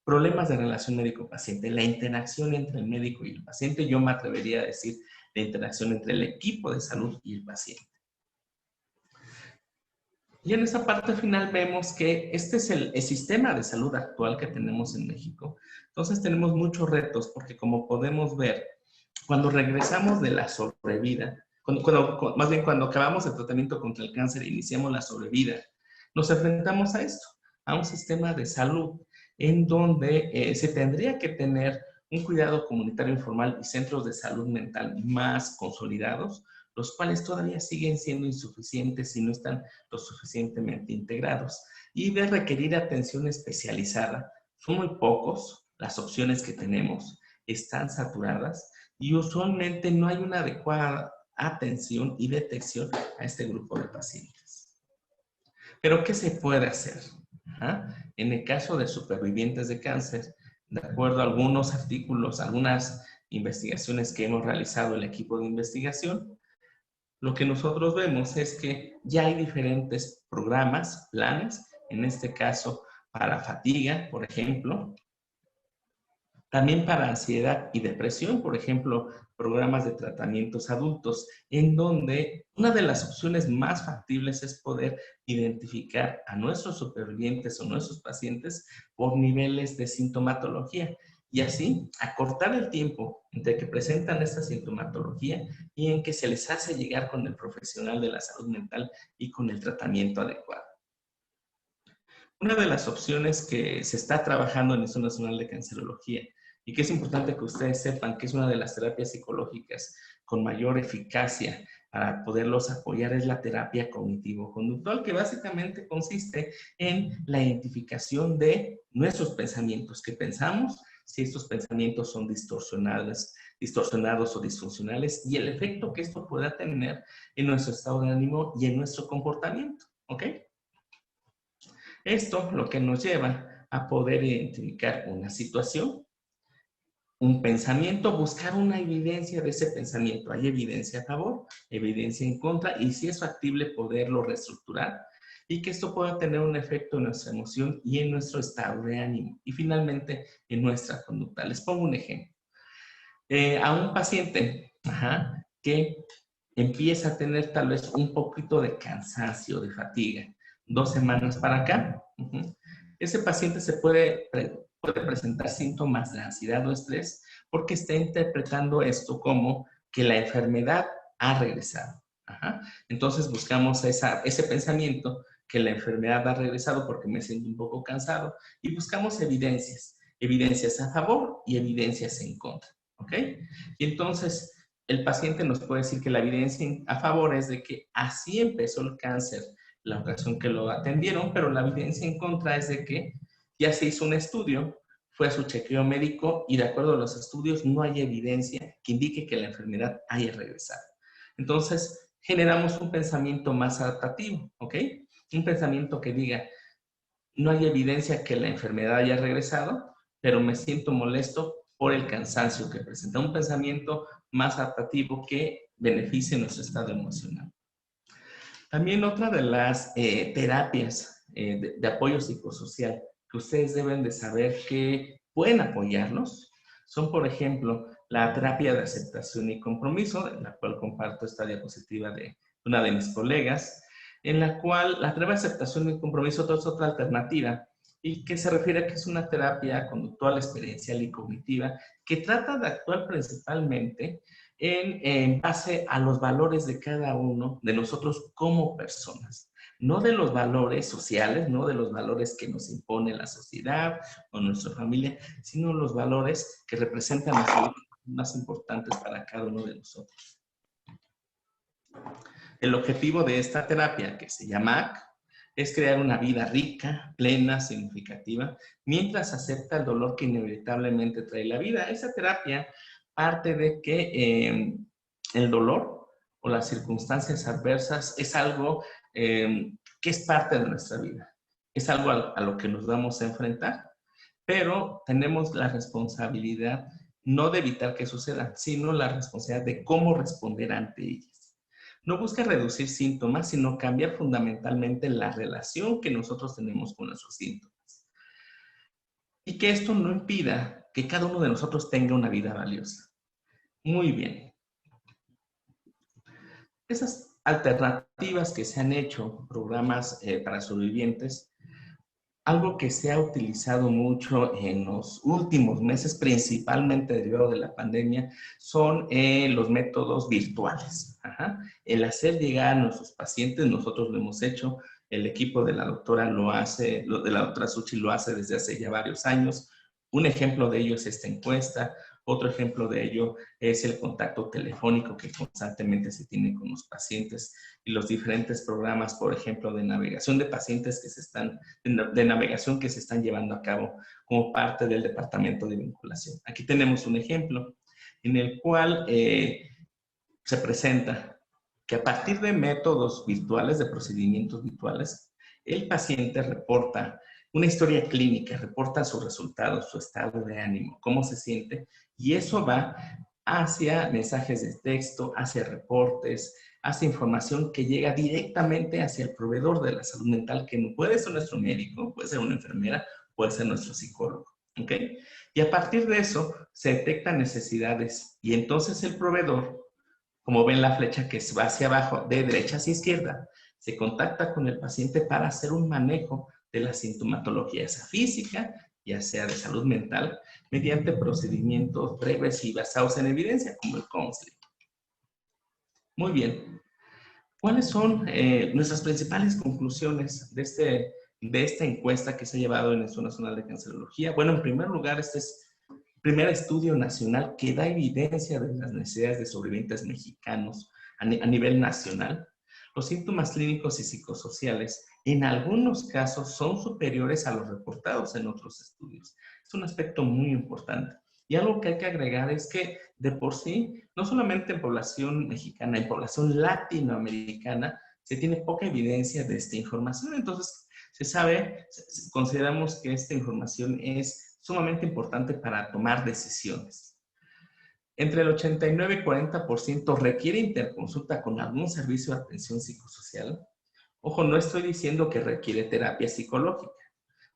problemas de relación médico-paciente, la interacción entre el médico y el paciente, yo me atrevería a decir la interacción entre el equipo de salud y el paciente. Y en esa parte final vemos que este es el sistema de salud actual que tenemos en México. Entonces tenemos muchos retos porque como podemos ver, cuando regresamos de la sobrevida, más bien cuando acabamos el tratamiento contra el cáncer e iniciamos la sobrevida, nos enfrentamos a esto, a un sistema de salud en donde se tendría que tener un cuidado comunitario informal y centros de salud mental más consolidados, los cuales todavía siguen siendo insuficientes y no están lo suficientemente integrados. Y de requerir atención especializada, son muy pocos las opciones que tenemos, están saturadas y usualmente no hay una adecuada atención y detección a este grupo de pacientes. Pero, ¿qué se puede hacer? En el caso de supervivientes de cáncer, de acuerdo a algunos artículos, algunas investigaciones que hemos realizado el equipo de investigación, lo que nosotros vemos es que ya hay diferentes programas, planes, en este caso para fatiga, por ejemplo, también para ansiedad y depresión, por ejemplo, programas de tratamientos adultos, en donde una de las opciones más factibles es poder identificar a nuestros supervivientes o nuestros pacientes por niveles de sintomatología y así acortar el tiempo entre que presentan esta sintomatología y en que se les hace llegar con el profesional de la salud mental y con el tratamiento adecuado. Una de las opciones que se está trabajando en el Instituto Nacional de Cancerología y que es importante que ustedes sepan que es una de las terapias psicológicas con mayor eficacia para poderlos apoyar es la terapia cognitivo-conductual, que básicamente consiste en la identificación de nuestros pensamientos, qué pensamos, si estos pensamientos son distorsionados o disfuncionales y el efecto que esto pueda tener en nuestro estado de ánimo y en nuestro comportamiento, ¿ok? Esto lo que nos lleva a poder identificar una situación, un pensamiento, buscar una evidencia de ese pensamiento. Hay evidencia a favor, evidencia en contra, y si es factible poderlo reestructurar y que esto pueda tener un efecto en nuestra emoción y en nuestro estado de ánimo y finalmente en nuestra conducta. Les pongo un ejemplo. A un paciente que empieza a tener tal vez un poquito de cansancio, de fatiga, 2 semanas para acá, ese paciente se puede presentar síntomas de ansiedad o estrés porque está interpretando esto como que la enfermedad ha regresado. Entonces buscamos ese pensamiento que la enfermedad ha regresado porque me siento un poco cansado y buscamos evidencias a favor y evidencias en contra, ¿ok? Y entonces el paciente nos puede decir que la evidencia a favor es de que así empezó el cáncer la ocasión que lo atendieron, pero la evidencia en contra es de que ya se hizo un estudio, fue a su chequeo médico y de acuerdo a los estudios no hay evidencia que indique que la enfermedad haya regresado. Entonces, generamos un pensamiento más adaptativo, ¿ok? Un pensamiento que diga, no hay evidencia que la enfermedad haya regresado, pero me siento molesto por el cansancio que presenta. Un pensamiento más adaptativo que beneficie nuestro estado emocional. También otra de las terapias de apoyo psicosocial que ustedes deben de saber que pueden apoyarnos son, por ejemplo, la terapia de aceptación y compromiso, en la cual comparto esta diapositiva de una de mis colegas, en la cual la terapia de aceptación y compromiso es otra alternativa y que se refiere a que es una terapia conductual, experiencial y cognitiva que trata de actuar principalmente en base a los valores de cada uno de nosotros como personas, no de los valores sociales, no de los valores que nos impone la sociedad o nuestra familia, sino los valores que representan los valores más importantes para cada uno de nosotros. El objetivo de esta terapia, que se llama AC, es crear una vida rica, plena, significativa, mientras acepta el dolor que inevitablemente trae la vida. Esa terapia parte de que el dolor o las circunstancias adversas es algo que es parte de nuestra vida. Es algo a lo que nos vamos a enfrentar, pero tenemos la responsabilidad no de evitar que sucedan, sino la responsabilidad de cómo responder ante ellas. No busca reducir síntomas, sino cambiar fundamentalmente la relación que nosotros tenemos con nuestros síntomas. Y que esto no impida que cada uno de nosotros tenga una vida valiosa. Muy bien. Esas alternativas que se han hecho, programas para sobrevivientes, algo que se ha utilizado mucho en los últimos meses, principalmente derivado de la pandemia, son los métodos virtuales. El hacer llegar a nuestros pacientes, nosotros lo hemos hecho, el equipo de la doctora lo hace, de la doctora Suchi lo hace desde hace ya varios años. Un ejemplo de ello es esta encuesta. Otro ejemplo de ello es el contacto telefónico que constantemente se tiene con los pacientes y los diferentes programas, por ejemplo, de navegación de pacientes de navegación que se están llevando a cabo como parte del departamento de vinculación. Aquí tenemos un ejemplo en el cual se presenta que a partir de métodos virtuales, de procedimientos virtuales, el paciente reporta una historia clínica, reporta sus resultados, su estado de ánimo, cómo se siente, y eso va hacia mensajes de texto, hacia reportes, hacia información que llega directamente hacia el proveedor de la salud mental, que no puede ser nuestro médico, puede ser una enfermera, puede ser nuestro psicólogo. ¿Ok? Y a partir de eso se detectan necesidades y entonces el proveedor, como ven la flecha que va hacia abajo, de derecha hacia izquierda, se contacta con el paciente para hacer un manejo de la sintomatología, esa física, ya sea de salud mental, mediante procedimientos breves y basados en evidencia, como el counseling. Muy bien. ¿Cuáles son nuestras principales conclusiones de esta encuesta que se ha llevado en el Instituto Nacional de Cancerología? Bueno, en primer lugar, este es el primer estudio nacional que da evidencia de las necesidades de sobrevivientes mexicanos a nivel nacional. Los síntomas clínicos y psicosociales en algunos casos son superiores a los reportados en otros estudios. Es un aspecto muy importante. Y algo que hay que agregar es que de por sí, no solamente en población mexicana, en población latinoamericana, se tiene poca evidencia de esta información. Entonces, se sabe, consideramos que esta información es sumamente importante para tomar decisiones. Entre el 89 y 40% requiere interconsulta con algún servicio de atención psicosocial. Ojo, no estoy diciendo que requiere terapia psicológica,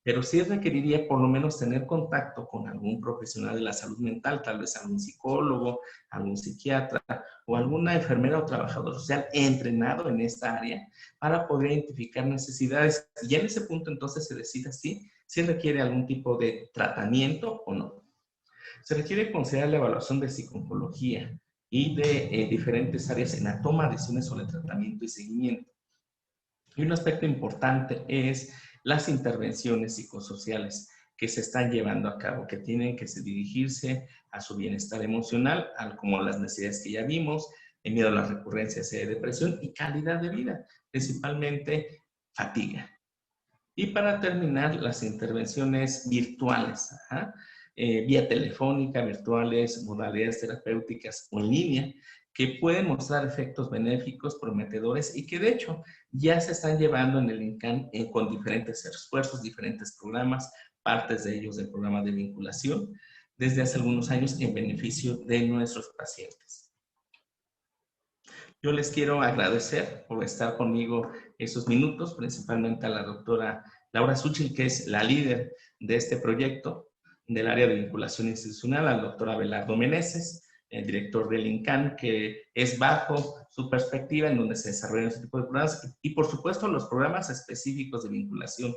pero sí requeriría por lo menos tener contacto con algún profesional de la salud mental, tal vez algún psicólogo, algún psiquiatra o alguna enfermera o trabajador social entrenado en esta área para poder identificar necesidades. Y en ese punto entonces se decida si requiere algún tipo de tratamiento o no. Se requiere considerar la evaluación de psicología y de diferentes áreas en la toma de decisiones sobre tratamiento y seguimiento. Y un aspecto importante es las intervenciones psicosociales que se están llevando a cabo, que tienen que dirigirse a su bienestar emocional, como las necesidades que ya vimos, el miedo a las recurrencias de depresión y calidad de vida, principalmente fatiga. Y para terminar, las intervenciones virtuales, vía telefónica, virtuales, modalidades terapéuticas o en línea, que pueden mostrar efectos benéficos, prometedores y que de hecho ya se están llevando en el INCAN con diferentes esfuerzos, diferentes programas, partes de ellos del programa de vinculación, desde hace algunos años en beneficio de nuestros pacientes. Yo les quiero agradecer por estar conmigo esos minutos, principalmente a la doctora Laura Suchi, que es la líder de este proyecto del área de vinculación institucional, al doctor Abelardo Meneses, el director del INCAN, que es bajo su perspectiva en donde se desarrollan este tipo de programas y por supuesto los programas específicos de vinculación,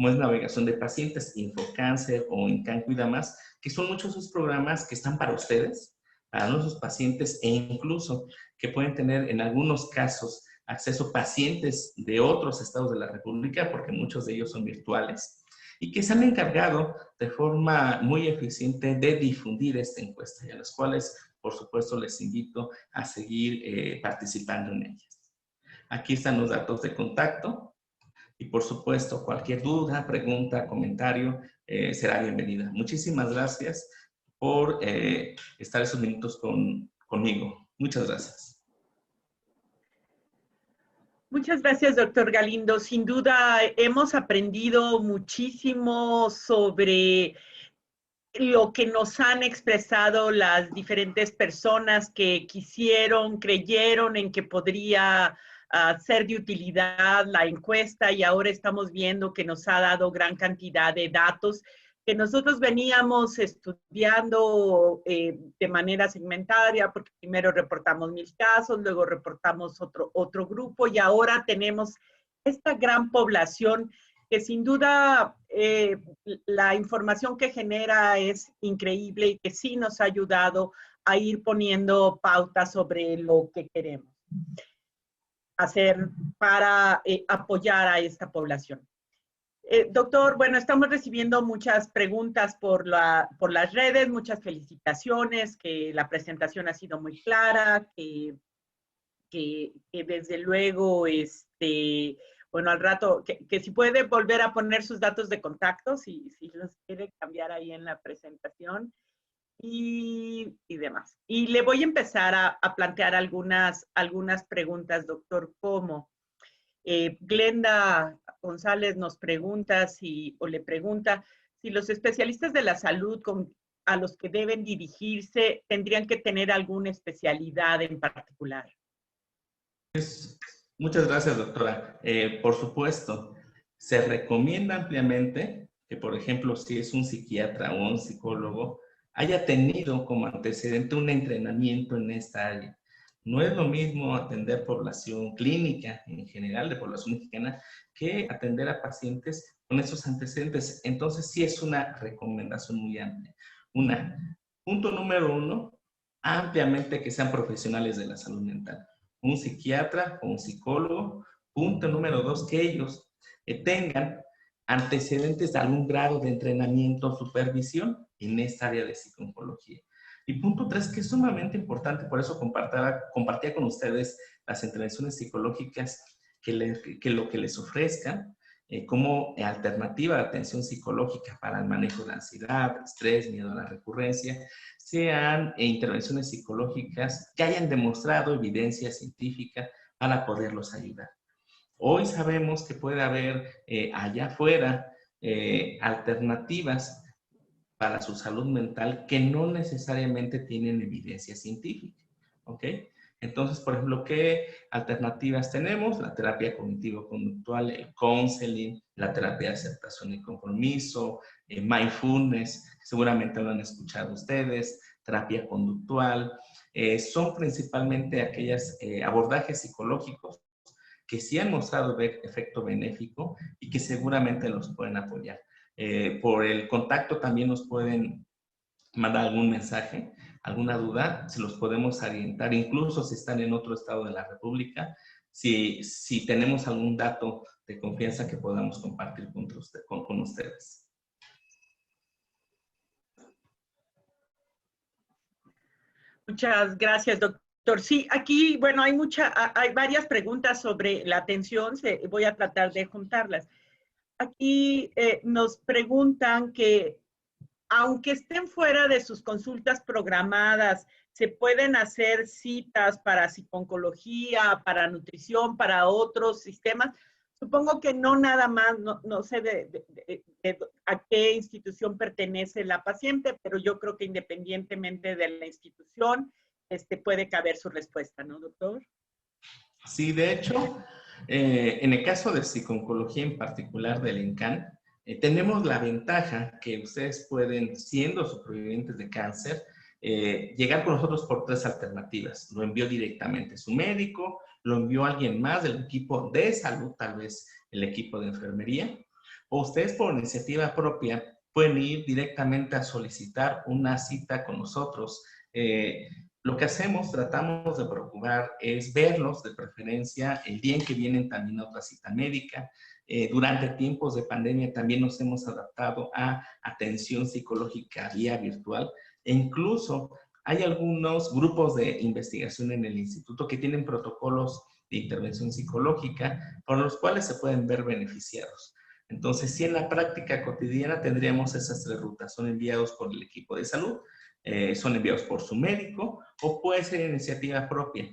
como es navegación de pacientes, InfoCáncer o INCAN Cuida Más, que son muchos de esos programas que están para ustedes, para nuestros pacientes, e incluso que pueden tener en algunos casos acceso a pacientes de otros estados de la República, porque muchos de ellos son virtuales, y que se han encargado de forma muy eficiente de difundir esta encuesta, y a las cuales, por supuesto, les invito a seguir participando en ellas. Aquí están los datos de contacto y, por supuesto, cualquier duda, pregunta, comentario será bienvenida. Muchísimas gracias por estar esos minutos conmigo. Muchas gracias. Muchas gracias, doctor Galindo. Sin duda, hemos aprendido muchísimo sobre lo que nos han expresado las diferentes personas que creyeron en que podría ser de utilidad la encuesta, y ahora estamos viendo que nos ha dado gran cantidad de datos que nosotros veníamos estudiando de manera segmentaria, porque primero reportamos 1000 casos, luego reportamos otro grupo, y ahora tenemos esta gran población que sin duda la información que genera es increíble y que sí nos ha ayudado a ir poniendo pautas sobre lo que queremos hacer para apoyar a esta población. Doctor, bueno, estamos recibiendo muchas preguntas por las redes, muchas felicitaciones, que la presentación ha sido muy clara, que desde luego, bueno, al rato, que si puede volver a poner sus datos de contacto, si los quiere cambiar ahí en la presentación y demás. Y le voy a empezar a plantear algunas preguntas, doctor, como Glenda González nos pregunta o le pregunta si los especialistas de la salud a los que deben dirigirse tendrían que tener alguna especialidad en particular. Muchas gracias, doctora. Por supuesto, se recomienda ampliamente que, por ejemplo, si es un psiquiatra o un psicólogo, haya tenido como antecedente un entrenamiento en esta área. No es lo mismo atender población clínica en general de población mexicana que atender a pacientes con esos antecedentes. Entonces, sí es una recomendación muy amplia. Punto número 1, ampliamente que sean profesionales de la salud mental. Un psiquiatra o un psicólogo. Punto número 2, que ellos tengan antecedentes de algún grado de entrenamiento o supervisión en esta área de psico-oncología. Y punto 3, que es sumamente importante, por eso compartía con ustedes las intervenciones psicológicas que lo que les ofrezcan como alternativa de atención psicológica para el manejo de ansiedad, estrés, miedo a la recurrencia, sean intervenciones psicológicas que hayan demostrado evidencia científica para poderlos ayudar. Hoy sabemos que puede haber allá afuera alternativas para su salud mental que no necesariamente tienen evidencia científica, ¿ok? Entonces, por ejemplo, ¿qué alternativas tenemos? La terapia cognitivo-conductual, el counseling, la terapia de aceptación y compromiso, mindfulness, seguramente lo han escuchado ustedes, terapia conductual, son principalmente aquellos abordajes psicológicos que sí han mostrado efecto benéfico y que seguramente los pueden apoyar. Por el contacto también nos pueden mandar algún mensaje, alguna duda, se los podemos orientar, incluso si están en otro estado de la República, si tenemos algún dato de confianza que podamos compartir con ustedes. Muchas gracias, doctor. Sí, aquí, bueno, hay varias preguntas sobre la atención, voy a tratar de juntarlas. Aquí nos preguntan que, aunque estén fuera de sus consultas programadas, ¿se pueden hacer citas para psico-oncología, para nutrición, para otros sistemas? Supongo que no nada más, no sé a qué institución pertenece la paciente, pero yo creo que independientemente de la institución, puede caber su respuesta, ¿no, doctor? Sí, de hecho, en el caso de psico-oncología en particular del INCAN, tenemos la ventaja que ustedes pueden, siendo supervivientes de cáncer, llegar con nosotros por 3 alternativas. Lo envió directamente su médico, lo envió alguien más del equipo de salud, tal vez el equipo de enfermería, o ustedes por iniciativa propia pueden ir directamente a solicitar una cita con nosotros. Lo que hacemos, tratamos de procurar es verlos de preferencia el día en que vienen también a otra cita médica. Durante tiempos de pandemia también nos hemos adaptado a atención psicológica vía virtual e incluso hay algunos grupos de investigación en el instituto que tienen protocolos de intervención psicológica por los cuales se pueden ver beneficiados. Entonces, si en la práctica cotidiana tendríamos esas 3 rutas, son enviados por el equipo de salud, son enviados por su médico o puede ser iniciativa propia.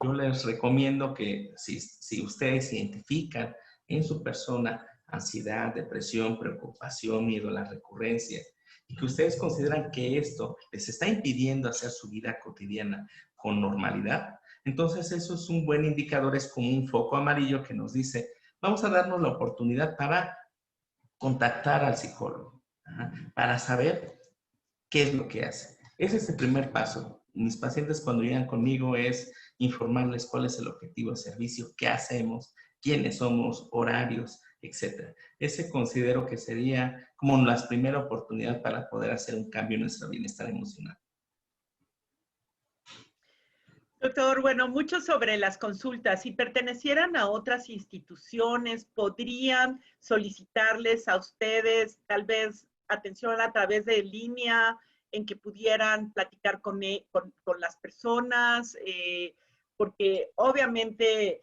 Yo les recomiendo que si ustedes identifican en su persona ansiedad, depresión, preocupación, miedo a la recurrencia, y que ustedes consideran que esto les está impidiendo hacer su vida cotidiana con normalidad, entonces eso es un buen indicador, es como un foco amarillo que nos dice, vamos a darnos la oportunidad para contactar al psicólogo, para saber qué es lo que hace. Ese es el primer paso. Mis pacientes cuando llegan conmigo es informarles cuál es el objetivo del servicio, qué hacemos, quiénes somos, horarios, etc. Ese considero que sería como la primera oportunidad para poder hacer un cambio en nuestro bienestar emocional. Doctor, bueno, mucho sobre las consultas. Si pertenecieran a otras instituciones, ¿podrían solicitarles a ustedes tal vez atención a través de línea en que pudieran platicar con las personas? Porque obviamente,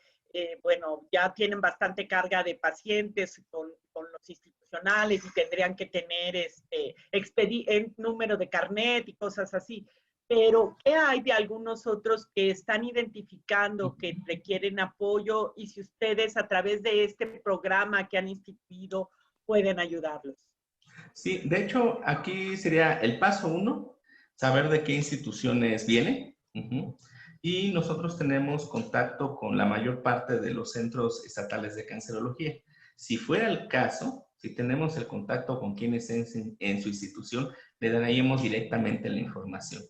bueno, ya tienen bastante carga de pacientes con los institucionales y tendrían que tener número de carnet y cosas así. Pero, ¿qué hay de algunos otros que están identificando que requieren apoyo y si ustedes a través de este programa que han instituido pueden ayudarlos? Sí, de hecho, aquí sería el paso 1, saber de qué instituciones viene. Y nosotros tenemos contacto con la mayor parte de los centros estatales de cancerología. Si fuera el caso, si tenemos el contacto con quienes en su institución, le daríamos directamente la información.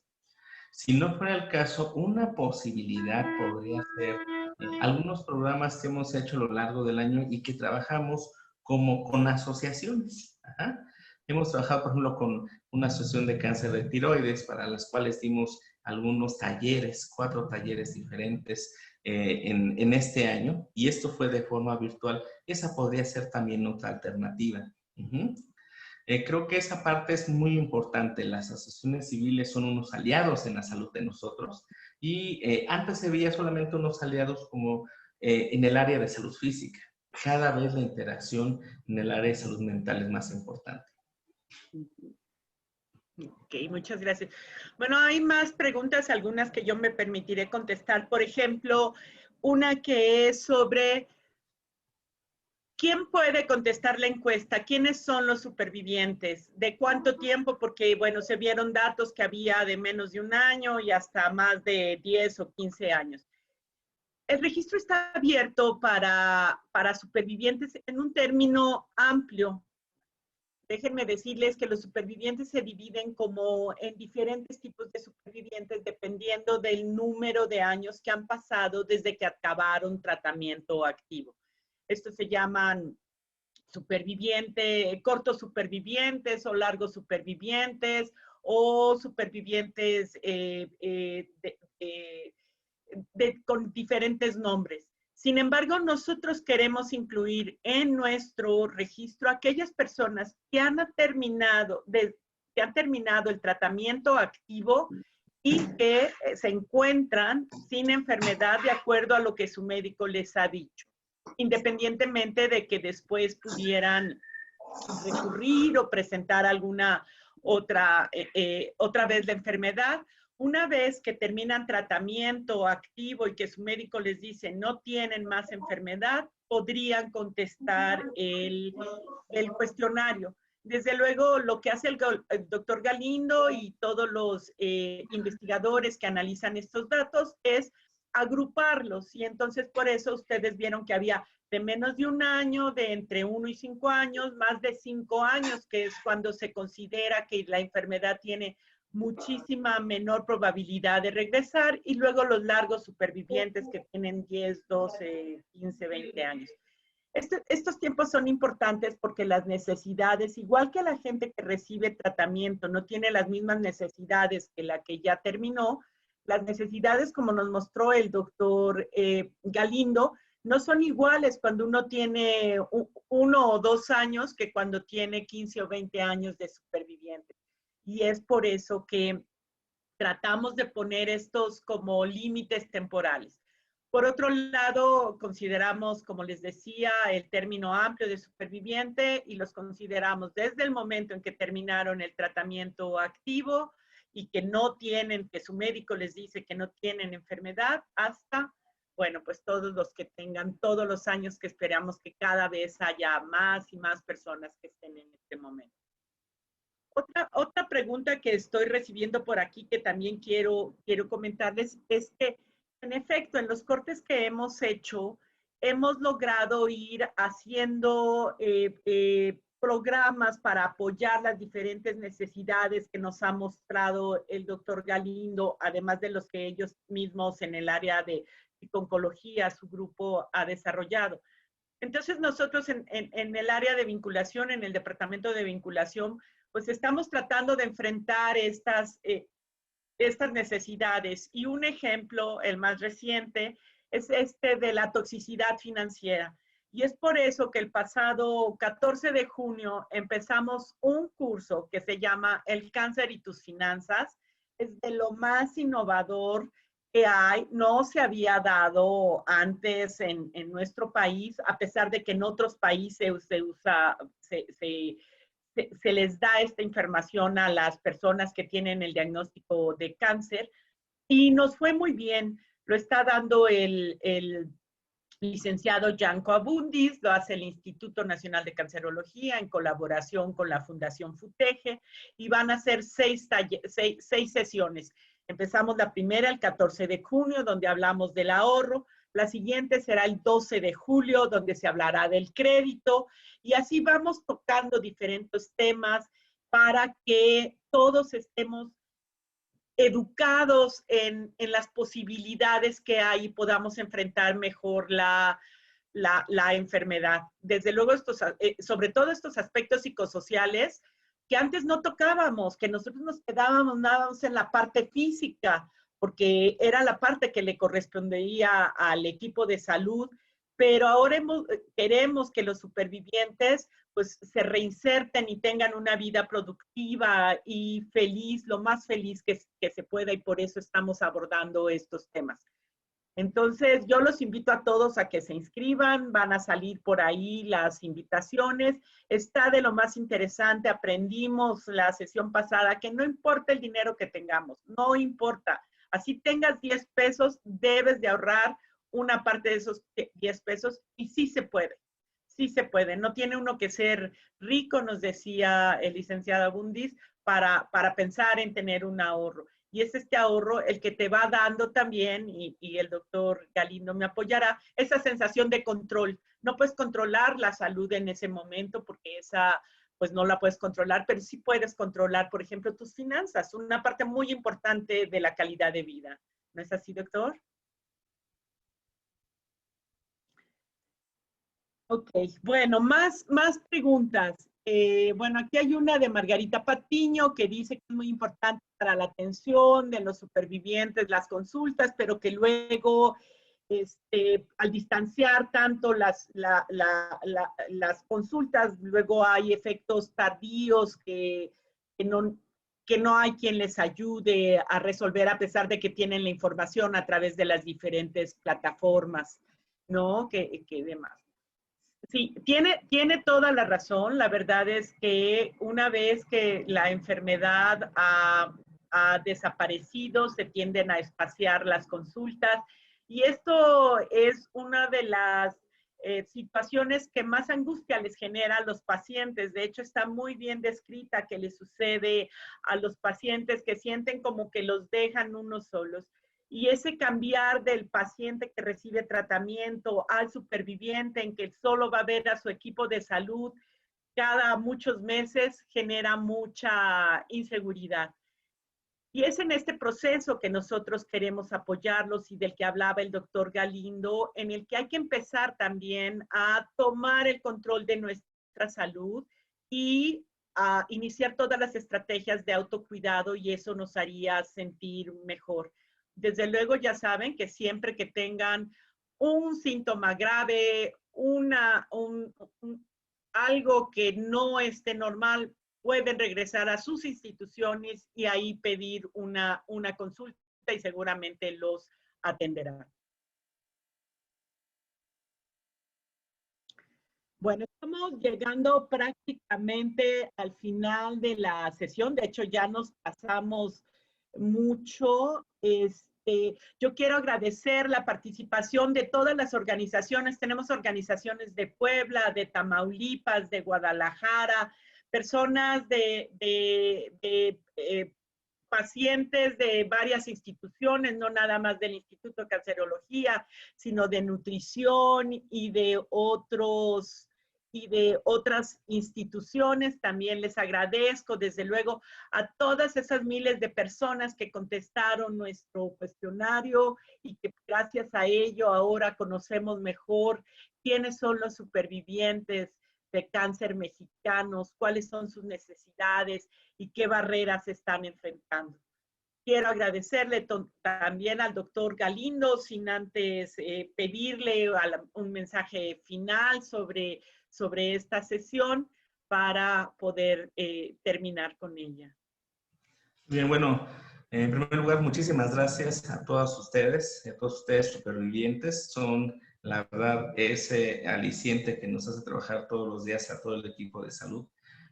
Si no fuera el caso, una posibilidad podría ser algunos programas que hemos hecho a lo largo del año y que trabajamos como con asociaciones. Hemos trabajado, por ejemplo, con una asociación de cáncer de tiroides para las cuales dimos algunos talleres, 4 talleres diferentes en este año y esto fue de forma virtual. Esa podría ser también otra alternativa. Creo que esa parte es muy importante. Las asociaciones civiles son unos aliados en la salud de nosotros y antes se veía solamente unos aliados como en el área de salud física. Cada vez la interacción en el área de salud mental es más importante. Ok, muchas gracias. Bueno, hay más preguntas, algunas que yo me permitiré contestar. Por ejemplo, una que es sobre ¿quién puede contestar la encuesta? ¿Quiénes son los supervivientes? ¿De cuánto tiempo? Porque, bueno, se vieron datos que había de menos de un año y hasta más de 10 o 15 años. El registro está abierto para supervivientes en un término amplio. Déjenme decirles que los supervivientes se dividen como en diferentes tipos de supervivientes dependiendo del número de años que han pasado desde que acabaron tratamiento activo. Estos se llaman cortos supervivientes o largos supervivientes o supervivientes con diferentes nombres. Sin embargo, nosotros queremos incluir en nuestro registro aquellas personas que han terminado el tratamiento activo y que se encuentran sin enfermedad de acuerdo a lo que su médico les ha dicho, independientemente de que después pudieran recurrir o presentar alguna otra vez la enfermedad. Una vez que terminan tratamiento activo y que su médico les dice no tienen más enfermedad, podrían contestar el cuestionario. Desde luego, lo que hace el doctor Galindo y todos los investigadores que analizan estos datos es agruparlos. Y entonces, por eso ustedes vieron que había de menos de un año, de entre 1 y 5 años, más de 5 años, que es cuando se considera que la enfermedad tiene muchísima menor probabilidad de regresar, y luego los largos supervivientes que tienen 10, 12, 15, 20 años. Estos tiempos son importantes porque las necesidades, igual que la gente que recibe tratamiento no tiene las mismas necesidades que la que ya terminó, las necesidades, como nos mostró el doctor Galindo, no son iguales cuando uno tiene 1 o 2 años que cuando tiene 15 o 20 años de superviviente. Y es por eso que tratamos de poner estos como límites temporales. Por otro lado, consideramos, como les decía, el término amplio de superviviente y los consideramos desde el momento en que terminaron el tratamiento activo y que no tienen, que su médico les dice que no tienen enfermedad, hasta, bueno, pues todos los que tengan todos los años que esperamos que cada vez haya más y más personas que estén en este momento. Otra pregunta que estoy recibiendo por aquí que también quiero comentarles es que, en efecto, en los cortes que hemos hecho, hemos logrado ir haciendo programas para apoyar las diferentes necesidades que nos ha mostrado el doctor Galindo, además de los que ellos mismos en el área de oncología, su grupo ha desarrollado. Entonces, nosotros en el área de vinculación, en el departamento de vinculación, pues estamos tratando de enfrentar estas necesidades. Y un ejemplo, el más reciente, es este de la toxicidad financiera. Y es por eso que el pasado 14 de junio empezamos un curso que se llama El cáncer y tus finanzas. Es de lo más innovador que hay. No se había dado antes en nuestro país, a pesar de que en otros países se les da esta información a las personas que tienen el diagnóstico de cáncer y nos fue muy bien. Lo está dando el licenciado Janko Abundis, lo hace el Instituto Nacional de Cancerología en colaboración con la Fundación FUTEGE y van a ser 6 sesiones. Empezamos la primera el 14 de junio, donde hablamos del ahorro. La siguiente será el 12 de julio, donde se hablará del crédito. Y así vamos tocando diferentes temas para que todos estemos educados en las posibilidades que hay y podamos enfrentar mejor la enfermedad. Desde luego, sobre todo estos aspectos psicosociales que antes no tocábamos, que nosotros nos quedábamos nada más en la parte física, porque era la parte que le correspondía al equipo de salud, pero ahora queremos que los supervivientes pues se reinserten y tengan una vida productiva y feliz, lo más feliz que se pueda, y por eso estamos abordando estos temas. Entonces, yo los invito a todos a que se inscriban, van a salir por ahí las invitaciones. Está de lo más interesante, aprendimos la sesión pasada que no importa el dinero que tengamos, no importa. Así tengas 10 pesos, debes de ahorrar una parte de esos 10 pesos y sí se puede. Sí se puede. No tiene uno que ser rico, nos decía el licenciado Abundis, para pensar en tener un ahorro. Y es este ahorro el que te va dando también, y el doctor Galindo me apoyará, esa sensación de control. No puedes controlar la salud en ese momento porque esa pues no la puedes controlar, pero sí puedes controlar, por ejemplo, tus finanzas, una parte muy importante de la calidad de vida. ¿No es así, doctor? Ok, bueno, más preguntas. Bueno, aquí hay una de Margarita Patiño que dice que es muy importante para la atención de los supervivientes las consultas, pero que luego, al distanciar tanto las consultas, luego hay efectos tardíos que no hay quien les ayude a resolver a pesar de que tienen la información a través de las diferentes plataformas, ¿no? Que demás. Sí, tiene toda la razón. La verdad es que una vez que la enfermedad ha desaparecido, se tienden a espaciar las consultas y esto es una de las situaciones que más angustia les genera a los pacientes. De hecho, está muy bien descrita que le sucede a los pacientes que sienten como que los dejan unos solos. Y ese cambiar del paciente que recibe tratamiento al superviviente en que solo va a ver a su equipo de salud cada muchos meses genera mucha inseguridad. Y es en este proceso que nosotros queremos apoyarlos y del que hablaba el doctor Galindo, en el que hay que empezar también a tomar el control de nuestra salud y a iniciar todas las estrategias de autocuidado, y eso nos haría sentir mejor. Desde luego ya saben que siempre que tengan un síntoma grave, algo que no esté normal, pueden regresar a sus instituciones y ahí pedir una consulta y seguramente los atenderán. Bueno, estamos llegando prácticamente al final de la sesión. De hecho, ya nos pasamos mucho. Yo quiero agradecer la participación de todas las organizaciones. Tenemos organizaciones de Puebla, de Tamaulipas, de Guadalajara, personas pacientes de varias instituciones, no nada más del Instituto de Cancerología, sino de nutrición y de otras instituciones. También les agradezco, desde luego, a todas esas miles de personas que contestaron nuestro cuestionario y que gracias a ello ahora conocemos mejor quiénes son los supervivientes de cáncer mexicanos, cuáles son sus necesidades y qué barreras están enfrentando. Quiero agradecerle también al doctor Galindo, sin antes pedirle un mensaje final sobre esta sesión para poder terminar con ella. Bien, bueno, en primer lugar, muchísimas gracias a todos ustedes supervivientes. Son, la verdad, ese aliciente que nos hace trabajar todos los días a todo el equipo de salud.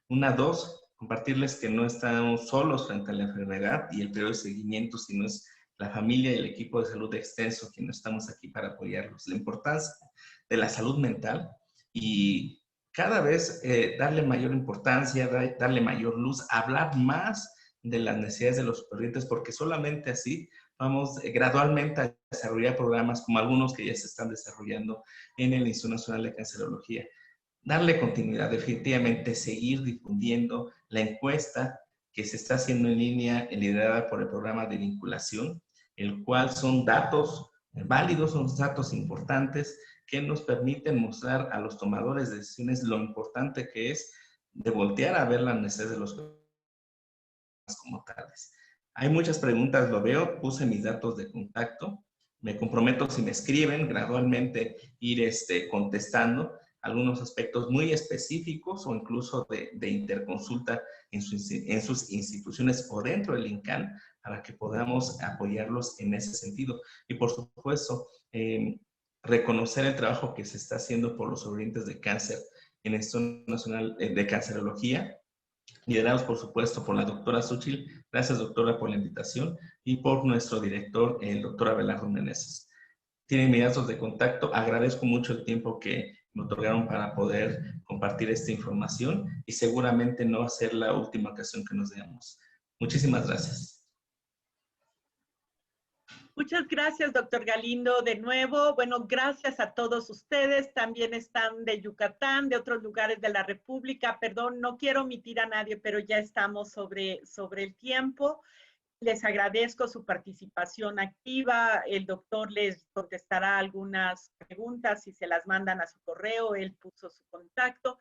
Dos, compartirles que no estamos solos frente a la enfermedad y el periodo de seguimiento, sino es la familia y el equipo de salud extenso que no estamos aquí para apoyarlos. La importancia de la salud mental y cada vez darle mayor importancia, darle mayor luz, hablar más de las necesidades de los supervivientes, porque solamente así vamos gradualmente a desarrollar programas como algunos que ya se están desarrollando en el Instituto Nacional de Cancerología. Darle continuidad, definitivamente seguir difundiendo la encuesta que se está haciendo en línea, liderada por el programa de vinculación, el cual son datos válidos, son datos importantes que nos permiten mostrar a los tomadores de decisiones lo importante que es de voltear a ver las necesidades de los como tales. Hay muchas preguntas, lo veo, puse mis datos de contacto, me comprometo si me escriben gradualmente ir contestando algunos aspectos muy específicos o incluso de interconsulta en sus instituciones o dentro del INCAN para que podamos apoyarlos en ese sentido. Y por supuesto, reconocer el trabajo que se está haciendo por los sobrevivientes de cáncer en el Instituto Nacional de Cancerología, liderados por supuesto por la doctora Xochitl. Gracias, doctora, por la invitación, y por nuestro director, el doctor Abelardo Meneses. Tienen mis datos de contacto. Agradezco mucho el tiempo que me otorgaron para poder compartir esta información y seguramente no va a ser la última ocasión que nos veamos. Muchísimas gracias. Muchas gracias, doctor Galindo, de nuevo. Bueno, gracias a todos ustedes. También están de Yucatán, de otros lugares de la República. Perdón, no quiero omitir a nadie, pero ya estamos sobre el tiempo. Les agradezco su participación activa. El doctor les contestará algunas preguntas si se las mandan a su correo. Él puso su contacto.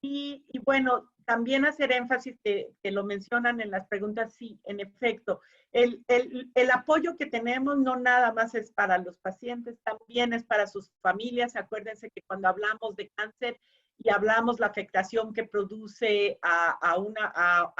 Y bueno, también hacer énfasis que lo mencionan en las preguntas, sí, en efecto, el apoyo que tenemos no nada más es para los pacientes, también es para sus familias. Acuérdense que cuando hablamos de cáncer y hablamos la afectación que produce a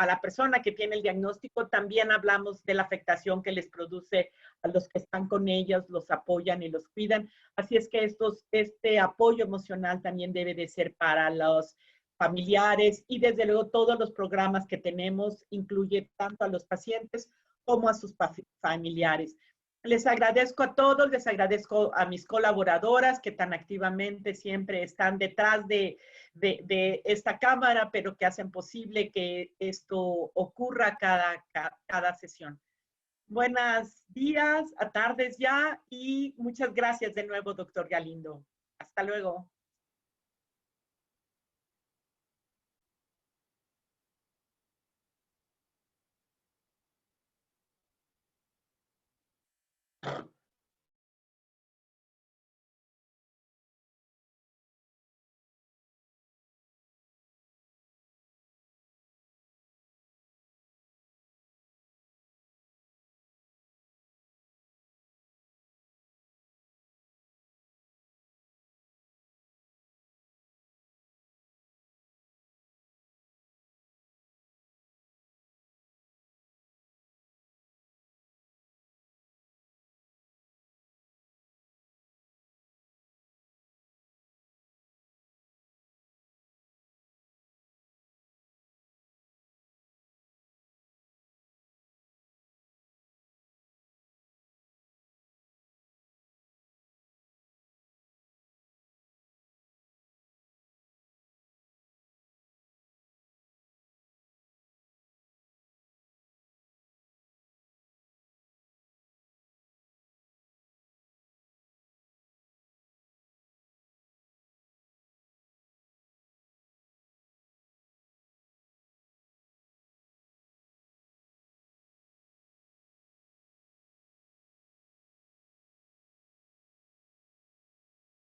la persona que tiene el diagnóstico, también hablamos de la afectación que les produce a los que están con ellos, los apoyan y los cuidan. Así es que este apoyo emocional también debe de ser para los familiares, y desde luego todos los programas que tenemos incluye tanto a los pacientes como a sus familiares. Les agradezco a todos, les agradezco a mis colaboradoras que tan activamente siempre están detrás de esta cámara, pero que hacen posible que esto ocurra cada sesión. Buenos días, a tardes ya, y muchas gracias de nuevo, doctor Galindo. Hasta luego.